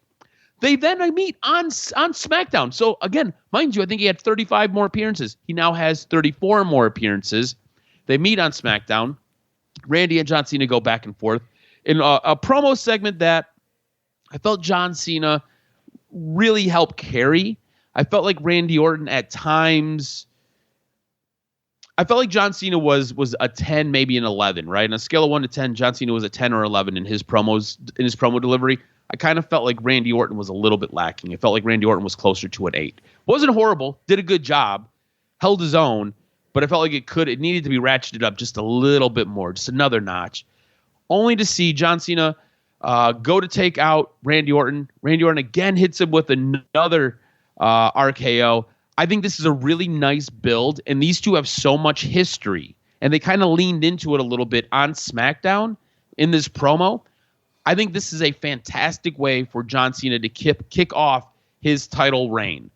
Speaker 3: They then meet on SmackDown. So again, mind you, I think he had 35 more appearances. He now has 34 more appearances. They meet on SmackDown. Randy and John Cena go back and forth in a promo segment that I felt John Cena really helped carry. I felt like Randy Orton at times, I felt like John Cena was a 10, maybe an 11, right? On a scale of 1 to 10, John Cena was a 10 or 11 in his promo delivery. I kind of felt like Randy Orton was a little bit lacking. It felt like Randy Orton was closer to an 8. Wasn't horrible, did a good job, held his own, but I felt like it needed to be ratcheted up just a little bit more, just another notch. Only to see John Cena go to take out Randy Orton. Randy Orton again hits him with another RKO. I think this is a really nice build, and these two have so much history, and they kind of leaned into it a little bit on SmackDown in this promo. I think this is a fantastic way for John Cena to kick off his title reign.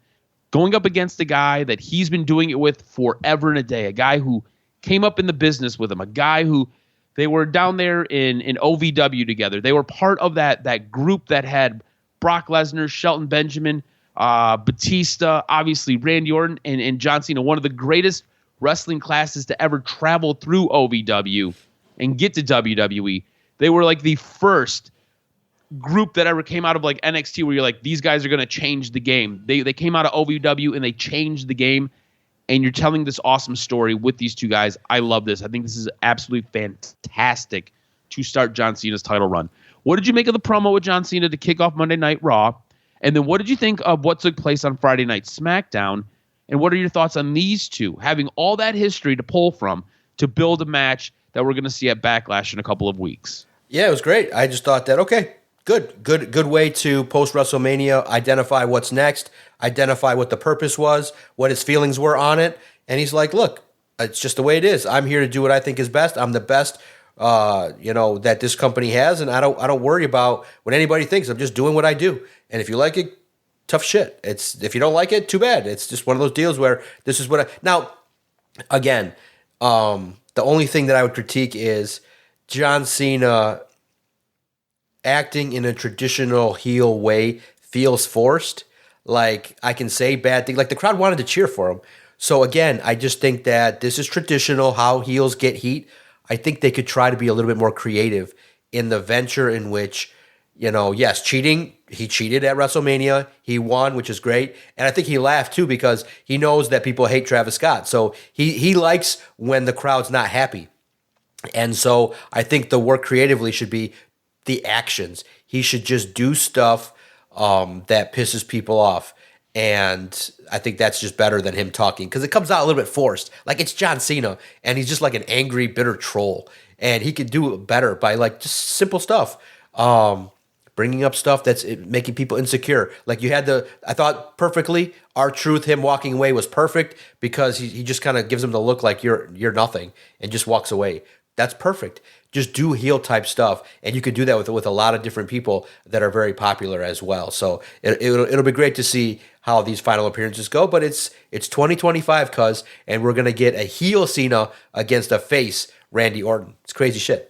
Speaker 3: Going up against a guy that he's been doing it with forever and a day, a guy who came up in the business with him, a guy who they were down there in OVW together. They were part of that group that had Brock Lesnar, Shelton Benjamin, Batista, obviously Randy Orton, and John Cena, one of the greatest wrestling classes to ever travel through OVW and get to WWE. They were like the first group that ever came out of like NXT where you're like, these guys are going to change the game. They came out of OVW and they changed the game, and you're telling this awesome story with these two guys. I love this. I think this is absolutely fantastic to start John Cena's title run. What did you make of the promo with John Cena to kick off Monday Night Raw? And then what did you think of what took place on Friday Night SmackDown? And what are your thoughts on these two, having all that history to pull from to build a match that we're going to see at Backlash in a couple of weeks?
Speaker 4: Yeah, it was great. I just thought that, okay, good way to post WrestleMania, identify what's next, identify what the purpose was, what his feelings were on it. And he's like, look, it's just the way it is. I'm here to do what I think is best. I'm the best, that this company has, and I don't worry about what anybody thinks. I'm just doing what I do. And if you like it, tough shit. If you don't like it, too bad. It's just one of those deals where this is what now, again, the only thing that I would critique is John Cena acting in a traditional heel way feels forced. Like, I can say bad things. Like, the crowd wanted to cheer for him. So, again, I just think that this is traditional, how heels get heat. I think they could try to be a little bit more creative in the venture in which, yes, cheating he cheated at WrestleMania. He won, which is great. And I think he laughed too because he knows that people hate Travis Scott. So he likes when the crowd's not happy. And so I think the work creatively should be the actions. He should just do stuff that pisses people off. And I think that's just better than him talking because it comes out a little bit forced. Like it's John Cena, and he's just like an angry, bitter troll. And he could do it better by like just simple stuff. Bringing up stuff that's making people insecure. Like you had I thought perfectly, R-Truth, him walking away was perfect because he just kind of gives him the look like you're nothing and just walks away. That's perfect. Just do heel type stuff, and you could do that with a lot of different people that are very popular as well. So it'll be great to see how these final appearances go. But it's 2025, and we're gonna get a heel Cena against a face Randy Orton. It's crazy shit.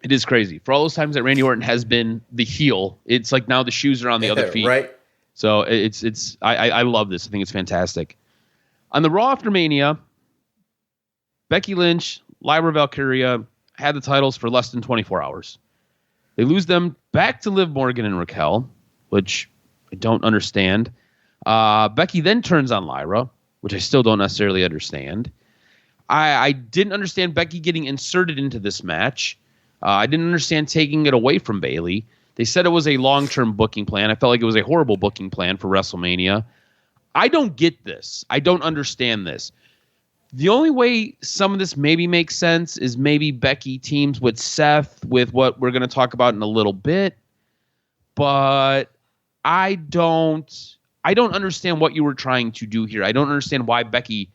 Speaker 3: It is crazy. For all those times that Randy Orton has been the heel, it's like now the shoes are on the other feet.
Speaker 4: Right.
Speaker 3: So I love this. I think it's fantastic. On the Raw after Mania, Becky Lynch, Lyra Valkyria had the titles for less than 24 hours. They lose them back to Liv Morgan and Raquel, which I don't understand. Becky then turns on Lyra, which I still don't necessarily understand. I didn't understand Becky getting inserted into this match. I didn't understand taking it away from Bayley. They said it was a long-term booking plan. I felt like it was a horrible booking plan for WrestleMania. I don't get this. I don't understand this. The only way some of this maybe makes sense is maybe Becky teams with Seth with what we're going to talk about in a little bit. But I don't understand what you were trying to do here. I don't understand why Becky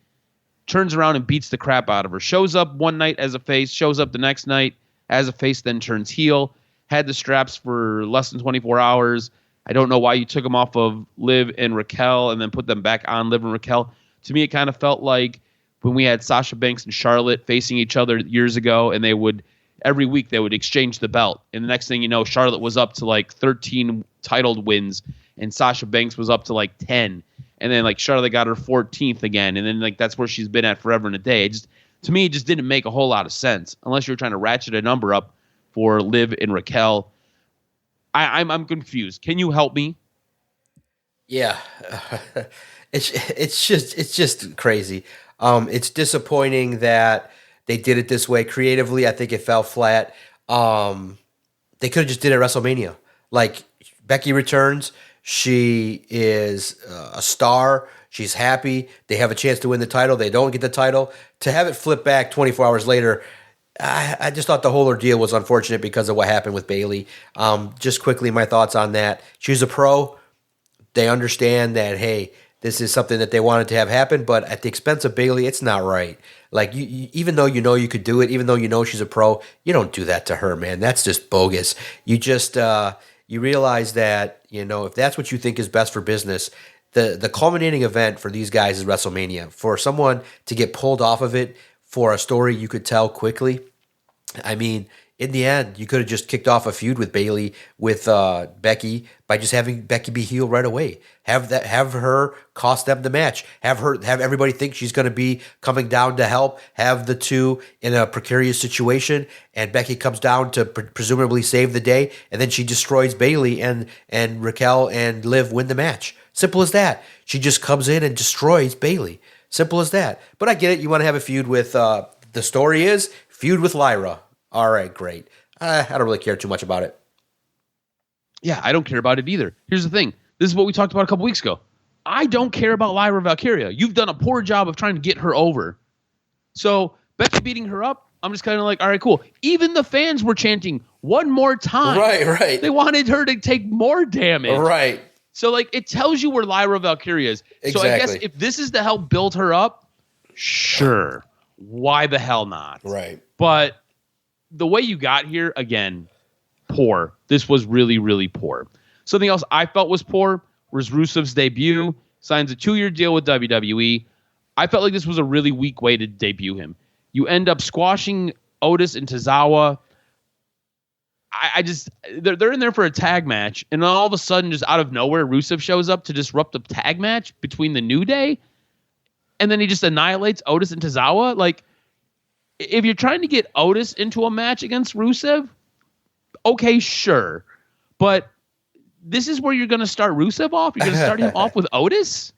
Speaker 3: turns around and beats the crap out of her. Shows up one night as a face, shows up the next night as a face, then turns heel. Had the straps for less than 24 hours. I don't know why you took them off of Liv and Raquel and then put them back on Liv and Raquel. To me, it kind of felt like when we had Sasha Banks and Charlotte facing each other years ago, and every week they would exchange the belt. And the next thing you know, Charlotte was up to like 13 titled wins, and Sasha Banks was up to like 10. And then like Charlotte got her 14th again, and then like that's where she's been at forever and a day. To me, it just didn't make a whole lot of sense unless you're trying to ratchet a number up for Liv and Raquel. I'm confused. Can you help me?
Speaker 4: Yeah, it's just crazy. It's disappointing that they did it this way. Creatively, I think it fell flat. They could have just did it at WrestleMania. Like Becky returns, she is a star. She's happy. They have a chance to win the title. They don't get the title. To have it flip back 24 hours later, I just thought the whole ordeal was unfortunate because of what happened with Bayley. Just quickly, my thoughts on that. She's a pro. They understand that, hey, this is something that they wanted to have happen, but at the expense of Bayley, it's not right. Like, you even though you know you could do it, even though you know she's a pro, you don't do that to her, man. That's just bogus. You just you realize that, if that's what you think is best for business, the culminating event for these guys is WrestleMania. For someone to get pulled off of it for a story you could tell quickly, I mean, in the end, you could have just kicked off a feud with Bayley, with Becky, by just having Becky be heel right away. Have her cost them the match. Have everybody think she's going to be coming down to help. Have the two in a precarious situation, and Becky comes down to presumably save the day, and then she destroys Bayley, and Raquel and Liv win the match. Simple as that. She just comes in and destroys Bayley. Simple as that. But I get it. You want to have a feud with the story is feud with Lyra. All right, great. I don't really care too much about it.
Speaker 3: Yeah, I don't care about it either. Here's the thing. This is what we talked about a couple weeks ago. I don't care about Lyra Valkyria. You've done a poor job of trying to get her over. So Becky beating her up, I'm just kind of like, all right, cool. Even the fans were chanting one more time.
Speaker 4: Right.
Speaker 3: They wanted her to take more damage.
Speaker 4: Right.
Speaker 3: So, like, it tells you where Lyra Valkyria is.
Speaker 4: Exactly.
Speaker 3: So I guess if this is to help build her up, sure. Why the hell not?
Speaker 4: Right.
Speaker 3: But the way you got here, again, poor. This was really, really poor. Something else I felt was poor was Rusev's debut. Signs a 2-year deal with WWE. I felt like this was a really weak way to debut him. You end up squashing Otis and Tozawa. They're in there for a tag match, and then all of a sudden, just out of nowhere, Rusev shows up to disrupt a tag match between the New Day, and then he just annihilates Otis and Tozawa. Like, if you're trying to get Otis into a match against Rusev, okay, sure, but this is where you're going to start Rusev off? You're going to start him off with Otis?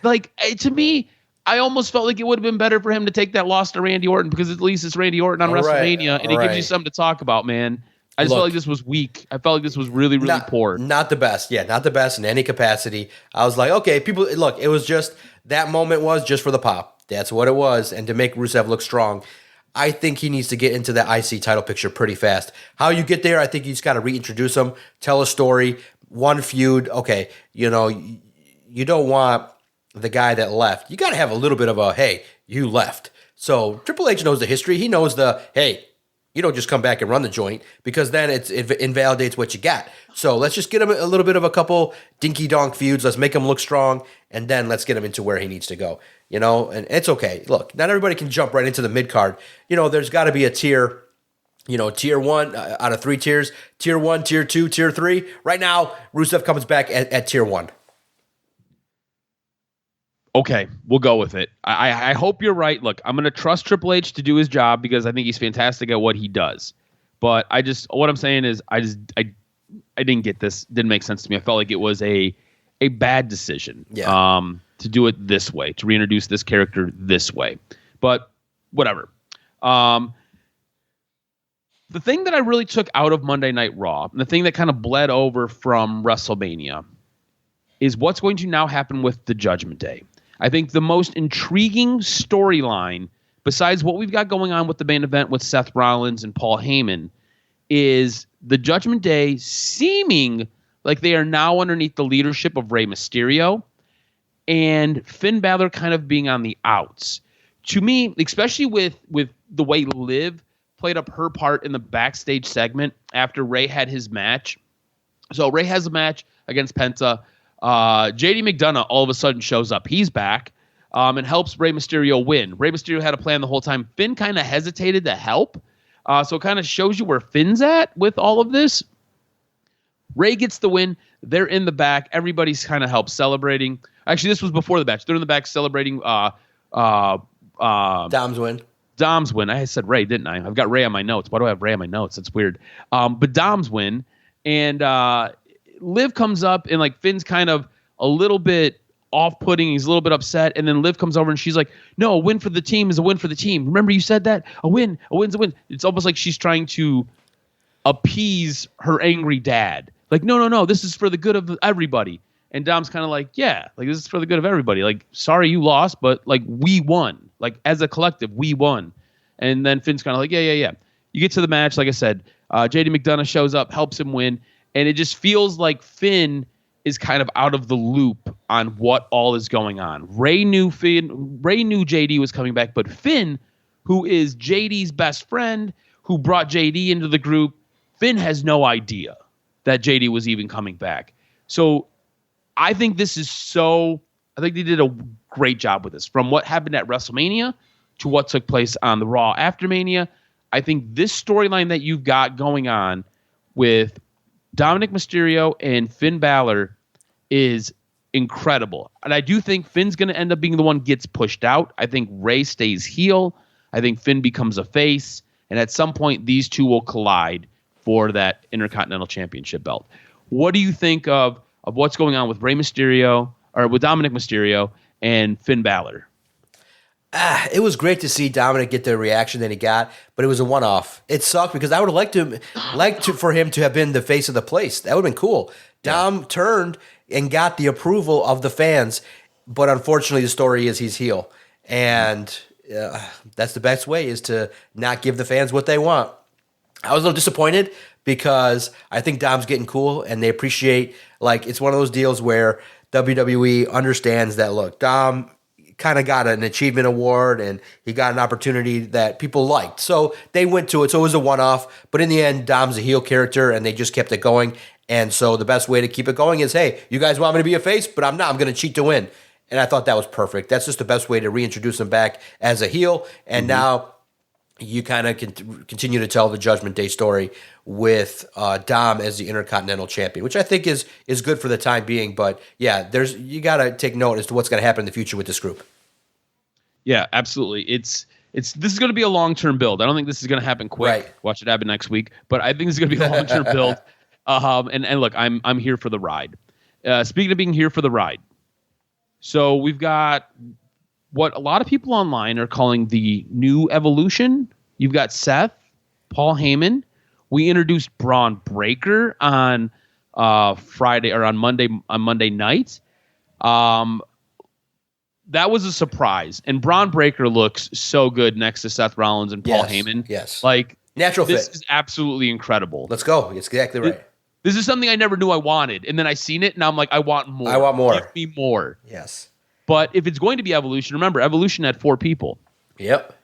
Speaker 3: Like, to me, I almost felt like it would have been better for him to take that loss to Randy Orton, because at least it's Randy Orton on WrestleMania, and he gives you something to talk about, man. I just felt like this was weak. I felt like this was really, really poor.
Speaker 4: Not the best. Yeah, not the best in any capacity. I was like, okay, people, look, it was just, that moment was just for the pop. That's what it was, and to make Rusev look strong. I think he needs to get into the IC title picture pretty fast. How you get there, I think you just got to reintroduce him, tell a story, one feud. Okay, you don't want the guy that left. You got to have a little bit of a, hey, you left. So Triple H knows the history. He knows the, hey, you don't just come back and run the joint, because then it invalidates what you got. So let's just get him a little bit of a couple dinky-donk feuds. Let's make him look strong, and then let's get him into where he needs to go. And it's okay. Look, not everybody can jump right into the mid-card. There's got to be a tier, tier 1 out of 3 tiers. Tier 1, tier 2, tier 3. Right now, Rusev comes back at tier 1.
Speaker 3: Okay, we'll go with it. I hope you're right. Look, I'm going to trust Triple H to do his job, because I think he's fantastic at what he does. But what I'm saying is I didn't get this. Didn't make sense to me. I felt like it was a bad decision to do it this way, to reintroduce this character this way. But whatever. The thing that I really took out of Monday Night Raw, and the thing that kind of bled over from WrestleMania, is what's going to now happen with the Judgment Day. I think the most intriguing storyline, besides what we've got going on with the main event with Seth Rollins and Paul Heyman, is the Judgment Day seeming like they are now underneath the leadership of Rey Mysterio, and Finn Balor kind of being on the outs. To me, especially with the way Liv played up her part in the backstage segment after Rey had his match. So Rey has a match against Penta. JD McDonough all of a sudden shows up. He's back and helps Rey Mysterio win. Rey Mysterio had a plan the whole time. Finn kind of hesitated to help. So it kind of shows you where Finn's at with all of this. Rey gets the win. They're in the back. Everybody's kind of helped celebrating. Actually, this was before the match. They're in the back celebrating
Speaker 4: Dom's win.
Speaker 3: Dom's win. I said Rey, didn't I? I've got Rey on my notes. Why do I have Rey on my notes? That's weird. But Dom's win. And Liv comes up, and like Finn's kind of a little bit off-putting. He's a little bit upset. And then Liv comes over and she's like, no, a win for the team is a win for the team. Remember you said that? A win's a win. It's almost like she's trying to appease her angry dad. Like, no, this is for the good of everybody. And Dom's kind of like, yeah, like this is for the good of everybody. Like, sorry you lost, but like we won. Like as a collective, we won. And then Finn's kind of like, yeah. You get to the match, like I said, JD McDonough shows up, helps him win. And it just feels like Finn is kind of out of the loop on what all is going on. Rey knew JD was coming back, but Finn, who is JD's best friend, who brought JD into the group, Finn has no idea that JD was even coming back. So I think I think they did a great job with this. From what happened at WrestleMania to what took place on the Raw after Mania, I think this storyline that you've got going on with Dominic Mysterio and Finn Balor is incredible. And I do think Finn's going to end up being the one gets pushed out. I think Rey stays heel. I think Finn becomes a face. And at some point, these two will collide for that Intercontinental Championship belt. What do you think of what's going on with Rey Mysterio, or with Dominic Mysterio and Finn Balor?
Speaker 4: It was great to see Dominic get the reaction that he got, but it was a one-off. It sucked because I would have liked for him to have been the face of the place. That would have been cool. Dom turned and got the approval of the fans, but unfortunately the story is he's heel. And that's the best way, is to not give the fans what they want. I was a little disappointed because I think Dom's getting cool and they appreciate, like, it's one of those deals where WWE understands that, look, Dom kind of got an achievement award and he got an opportunity that people liked. So they went to it. So it was a one-off. But in the end, Dom's a heel character and they just kept it going. And so the best way to keep it going is, hey, you guys want me to be a face, but I'm not. I'm going to cheat to win. And I thought that was perfect. That's just the best way to reintroduce him back as a heel. And now you kind of continue to tell the Judgment Day story with Dom as the Intercontinental Champion, which I think is good for the time being. But yeah, you got to take note as to what's going to happen in the future with this group.
Speaker 3: Yeah, absolutely. This is going to be a long-term build. I don't think this is going to happen quick.
Speaker 4: Right.
Speaker 3: Watch it happen next week. But I think this is going to be a long-term build. And look, I'm here for the ride. Speaking of being here for the ride, so we've got what a lot of people online are calling the new evolution. You've got Seth, Paul Heyman. We introduced Braun Breaker on Friday or on Monday night. That was a surprise, and Braun Breaker looks so good next to Seth Rollins and Paul Heyman.
Speaker 4: Yes,
Speaker 3: like
Speaker 4: natural
Speaker 3: this
Speaker 4: fit.
Speaker 3: Is absolutely incredible.
Speaker 4: Let's go. It's exactly right.
Speaker 3: This is something I never knew I wanted, and then I seen it, and I'm like, I want more.
Speaker 4: I want more.
Speaker 3: Give me more.
Speaker 4: Yes.
Speaker 3: But if it's going to be Evolution, remember, Evolution had 4 people.
Speaker 4: Yep.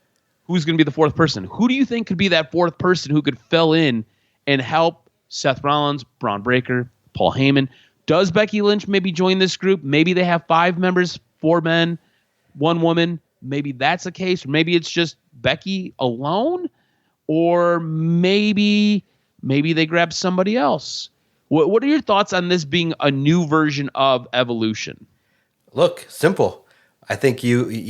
Speaker 3: Who's going to be the 4th person? Who do you think could be that 4th person who could fill in and help Seth Rollins, Braun Breaker, Paul Heyman? Does Becky Lynch maybe join this group? Maybe they have 5 members, 4 men, 1 woman. Maybe that's the case. Maybe it's just Becky alone. Or maybe they grab somebody else. What are your thoughts on this being a new version of Evolution?
Speaker 4: Look, simple. I think you dip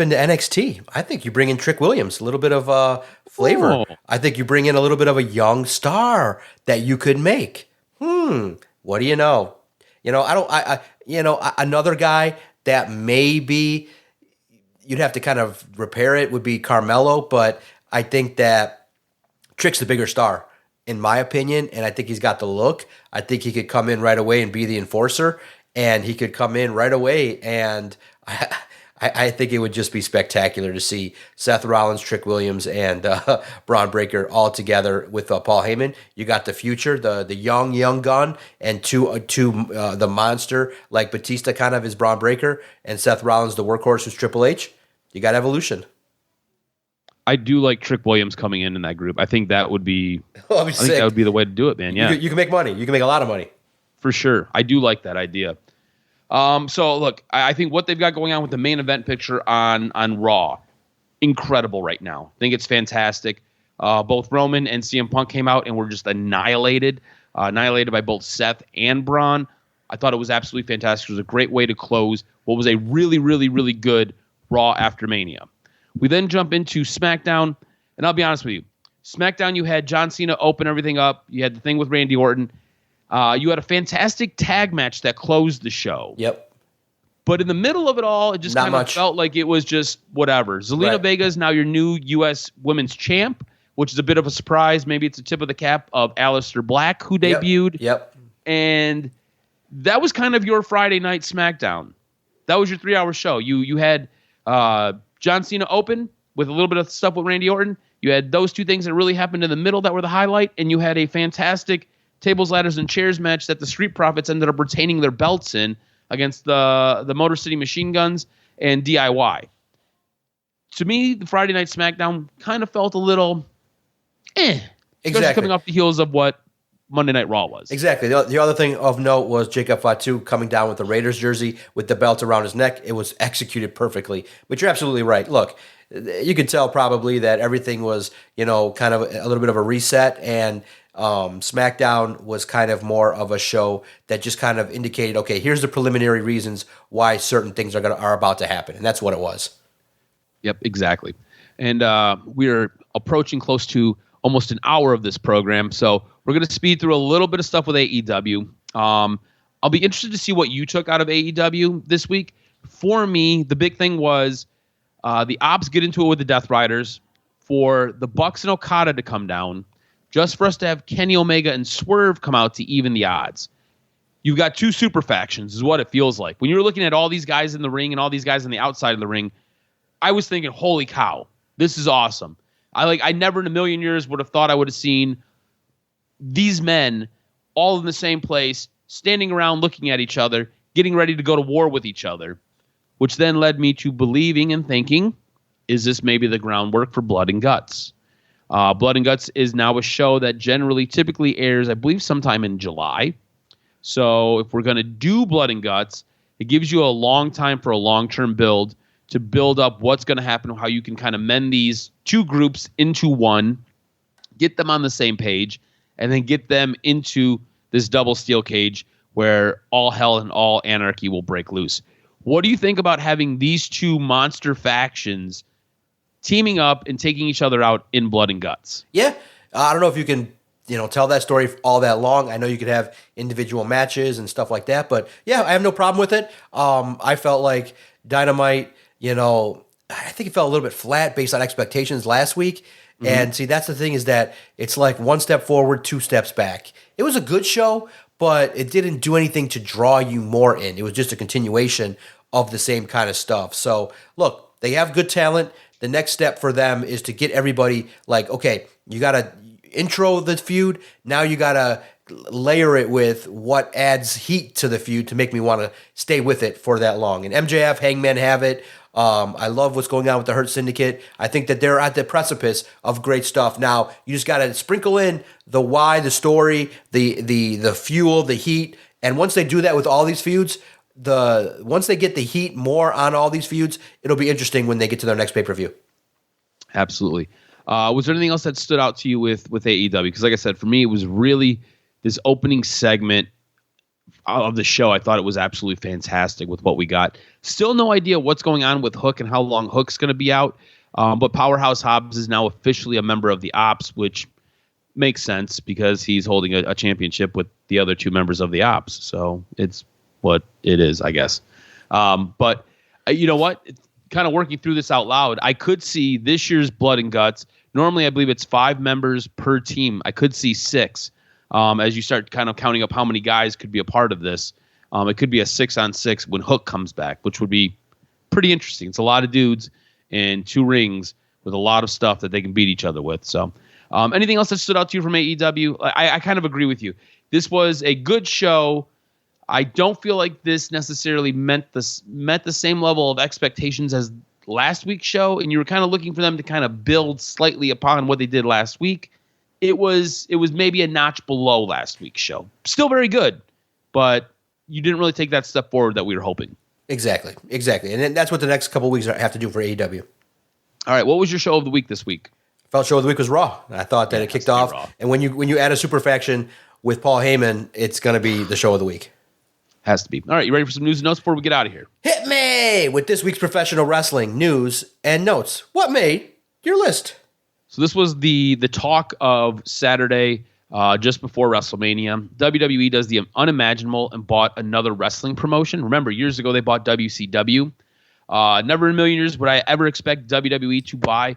Speaker 4: into NXT. I think you bring in Trick Williams, a little bit of flavor.
Speaker 3: Oh.
Speaker 4: I think you bring in a little bit of a young star that you could make. What do you know? Another guy that maybe you'd have to kind of repair it would be Carmelo, but I think that Trick's the bigger star, in my opinion, and I think he's got the look. I think he could come in right away and be the enforcer, and he could come in right away, and I think it would just be spectacular to see Seth Rollins, Trick Williams, and Braun Breaker all together with Paul Heyman. You got the future, the young gun, and the monster like Batista kind of is Braun Breaker, and Seth Rollins, the workhorse, who's Triple H. You got Evolution.
Speaker 3: I do like Trick Williams coming in that group. I think that would be.
Speaker 4: I think
Speaker 3: that would be the way to do it, man. Yeah,
Speaker 4: you can make money. You can make a lot of money
Speaker 3: for sure. I do like that idea. So look, I think what they've got going on with the main event picture on Raw, incredible right now. I think it's fantastic. Both Roman and CM Punk came out and were just annihilated by both Seth and Braun. I thought it was absolutely fantastic. It was a great way to close what was a really, really, really good Raw after Mania. We then jump into SmackDown, and I'll be honest with you. SmackDown, you had John Cena open everything up. You had the thing with Randy Orton. You had a fantastic tag match that closed the show.
Speaker 4: Yep.
Speaker 3: But in the middle of it all, it just kind of felt like it was just whatever. Zelina Vega is now your new U.S. Women's Champ, which is a bit of a surprise. Maybe it's a tip of the cap of Aleister Black, who debuted.
Speaker 4: Yep.
Speaker 3: And that was kind of your Friday night SmackDown. That was your 3-hour show. You had John Cena open with a little bit of stuff with Randy Orton. You had those 2 things that really happened in the middle that were the highlight, and you had a fantastic tables, ladders, and chairs match that the Street Profits ended up retaining their belts in against the Motor City Machine Guns and DIY. To me, the Friday Night SmackDown kind of felt a little especially coming off the heels of what Monday Night Raw was.
Speaker 4: Exactly. The other thing of note was Jacob Fatu coming down with the Raiders jersey with the belt around his neck. It was executed perfectly. But you're absolutely right. Look, you could tell probably that everything was, kind of a little bit of a reset, and SmackDown was kind of more of a show that just kind of indicated, okay, here's the preliminary reasons why certain things are about to happen, and that's what it was.
Speaker 3: Yep, exactly. And we're approaching close to almost an hour of this program, so we're going to speed through a little bit of stuff with AEW. I'll be interested to see what you took out of AEW this week. For me, the big thing was the Ops get into it with the Death Riders, for the Bucks and Okada to come down, just for us to have Kenny Omega and Swerve come out to even the odds. You've got 2 super factions is what it feels like. When you're looking at all these guys in the ring and all these guys on the outside of the ring, I was thinking, holy cow, this is awesome. I never in a million years would have thought I would have seen these men all in the same place, standing around looking at each other, getting ready to go to war with each other, which then led me to believing and thinking, is this maybe the groundwork for Blood and Guts? Blood and Guts is now a show that typically airs, I believe, sometime in July. So if we're going to do Blood and Guts, it gives you a long time for a long-term build to build up what's going to happen, how you can kind of mend these 2 groups into one, get them on the same page, and then get them into this double steel cage where all hell and all anarchy will break loose. What do you think about having these 2 monster factions teaming up and taking each other out in Blood and Guts?
Speaker 4: Yeah. I don't know if you can tell that story all that long. I know you could have individual matches and stuff like that, but yeah, I have no problem with it. I felt like Dynamite, I think it felt a little bit flat based on expectations last week. And see, that's the thing, is that it's like one step forward, two steps back. It was a good show, but it didn't do anything to draw you more in. It was just a continuation of the same kind of stuff. So look, they have good talent. The next step for them is to get everybody like, okay, you got to intro the feud. Now you got to layer it with what adds heat to the feud to make me want to stay with it for that long. And MJF, Hangman have it. I love what's going on with the Hurt Syndicate. I think that they're at the precipice of great stuff. Now you just got to sprinkle in the why, the story, the fuel, the heat. And once they do that with all these feuds, once they get the heat more on all these feuds, it'll be interesting when they get to their next pay-per-view.
Speaker 3: Absolutely. Was there anything else that stood out to you with AEW? Because like I said, for me, it was really this opening segment of the show. I thought it was absolutely fantastic with what we got. Still no idea what's going on with Hook and how long Hook's going to be out. But Powerhouse Hobbs is now officially a member of the Ops, which makes sense because he's holding a championship with the other two members of the Ops. So it's what it is, I guess. But you know what? Kind of working through this out loud, I could see this year's Blood and Guts. Normally, I believe it's 5 members per team. I could see 6. As you start kind of counting up how many guys could be a part of this, it could be a 6-on-6 when Hook comes back, which would be pretty interesting. It's a lot of dudes in 2 rings with a lot of stuff that they can beat each other with. So anything else that stood out to you from AEW? I kind of agree with you. This was a good show. I don't feel like this necessarily met the same level of expectations as last week's show, and you were kind of looking for them to kind of build slightly upon what they did last week. It was maybe a notch below last week's show. Still very good, but you didn't really take that step forward that we were hoping.
Speaker 4: Exactly. And that's what the next couple of weeks have to do for AEW.
Speaker 3: All right, what was your show of the week this week?
Speaker 4: Felt show of the week was Raw. I thought that it kicked off, Raw. And when you add a super faction with Paul Heyman, it's going to be the show of the week.
Speaker 3: Has to be. All right, you ready for some news and notes before we get out of here?
Speaker 4: Hit me with this week's professional wrestling news and notes. What made your list?
Speaker 3: So this was the talk of Saturday, just before WrestleMania. WWE does the unimaginable and bought another wrestling promotion. Remember, years ago they bought WCW. Never in a million years would I ever expect WWE to buy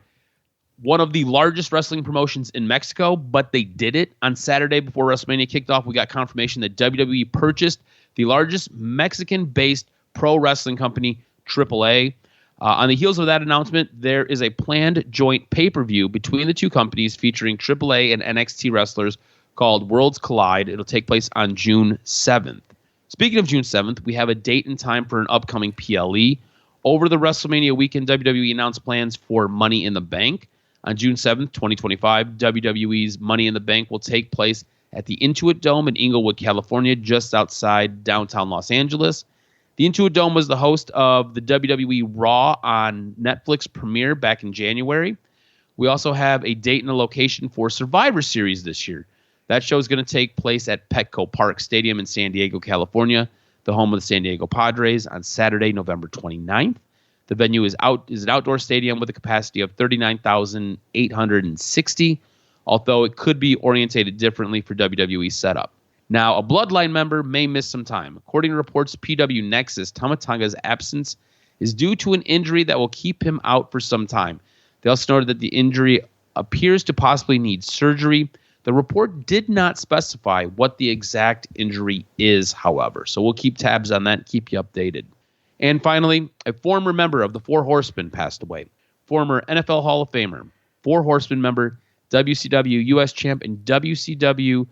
Speaker 3: one of the largest wrestling promotions in Mexico, but they did it on Saturday before WrestleMania kicked off. We got confirmation that WWE purchased the largest Mexican-based pro wrestling company, AAA. On the heels of that announcement, there is a planned joint pay-per-view between the two companies featuring AAA and NXT wrestlers called Worlds Collide. It'll take place on June 7th. Speaking of June 7th, we have a date and time for an upcoming PLE. Over the WrestleMania weekend, WWE announced plans for Money in the Bank. On June 7th, 2025, WWE's Money in the Bank will take place at the Intuit Dome in Inglewood, California, just outside downtown Los Angeles. The Intuit Dome was the host of the WWE Raw on Netflix premiere back in January. We also have a date and a location for Survivor Series this year. That show is going to take place at Petco Park Stadium in San Diego, California, the home of the San Diego Padres, on Saturday, November 29th. The venue is an outdoor stadium with a capacity of 39,860, although it could be orientated differently for WWE's setup. Now, a Bloodline member may miss some time. According to reports, PW Nexus, Tama Tonga's absence is due to an injury that will keep him out for some time. They also noted that the injury appears to possibly need surgery. The report did not specify what the exact injury is, however, so we'll keep tabs on that and keep you updated. And finally, a former member of the Four Horsemen passed away. Former NFL Hall of Famer, Four Horsemen member, WCW U.S. champ, and WCW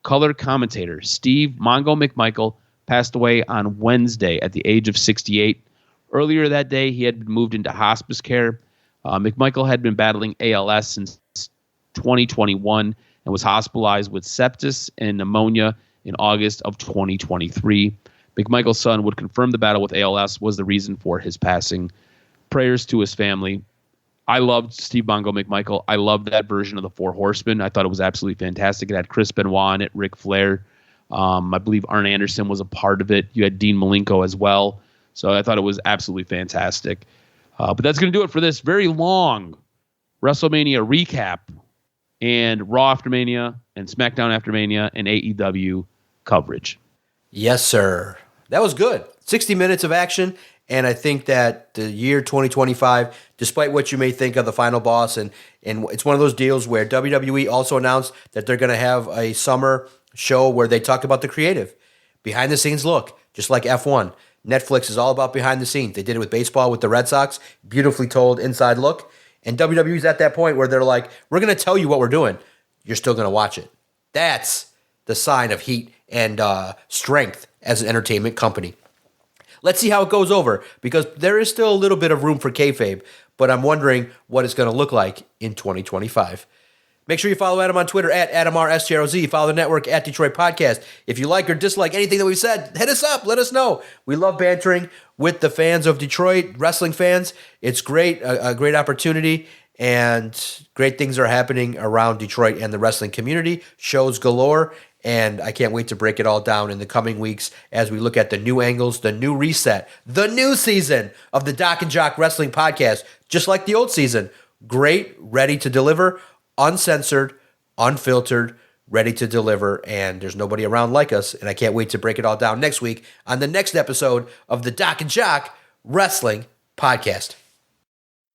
Speaker 3: color commentator Steve Mongo McMichael passed away on Wednesday at the age of 68. Earlier that day, he had been moved into hospice care. McMichael had been battling ALS since 2021 and was hospitalized with sepsis and pneumonia in August of 2023. McMichael's son would confirm the battle with ALS was the reason for his passing. Prayers to his family. I loved Steve Bongo McMichael. I loved that version of the Four Horsemen. I thought it was absolutely fantastic. It had Chris Benoit in it, Ric Flair. I believe Arn Anderson was a part of it. You had Dean Malenko as well. So I thought it was absolutely fantastic. But that's going to do it for this very long WrestleMania recap and Raw after Mania and SmackDown after Mania and AEW coverage.
Speaker 4: Yes, sir. That was good. 60 minutes of action. And I think that the year 2025, despite what you may think of the Final Boss, and it's one of those deals where WWE also announced that they're going to have a summer show where they talk about the creative, behind the scenes look, just like F1. Netflix is all about behind the scenes. They did it with baseball with the Red Sox, beautifully told inside look. And WWE's at that point where they're like, we're going to tell you what we're doing. You're still going to watch it. That's the sign of heat and strength as an entertainment company. Let's see how it goes over, because there is still a little bit of room for kayfabe, but I'm wondering what it's going to look like in 2025. Make sure you follow Adam on Twitter at AdamRSTROZ. Follow the network at Detroit Podcast. If you like or dislike anything that we've said, hit us up. Let us know. We love bantering with the fans of Detroit, wrestling fans. It's great, a great opportunity, and great things are happening around Detroit and the wrestling community. Shows galore. And I can't wait to break it all down in the coming weeks as we look at the new angles, the new reset, the new season of the Doc and Jock Wrestling Podcast, just like the old season. Great, ready to deliver, uncensored, unfiltered, ready to deliver, and there's nobody around like us, and I can't wait to break it all down next week on the next episode of the Doc and Jock Wrestling Podcast.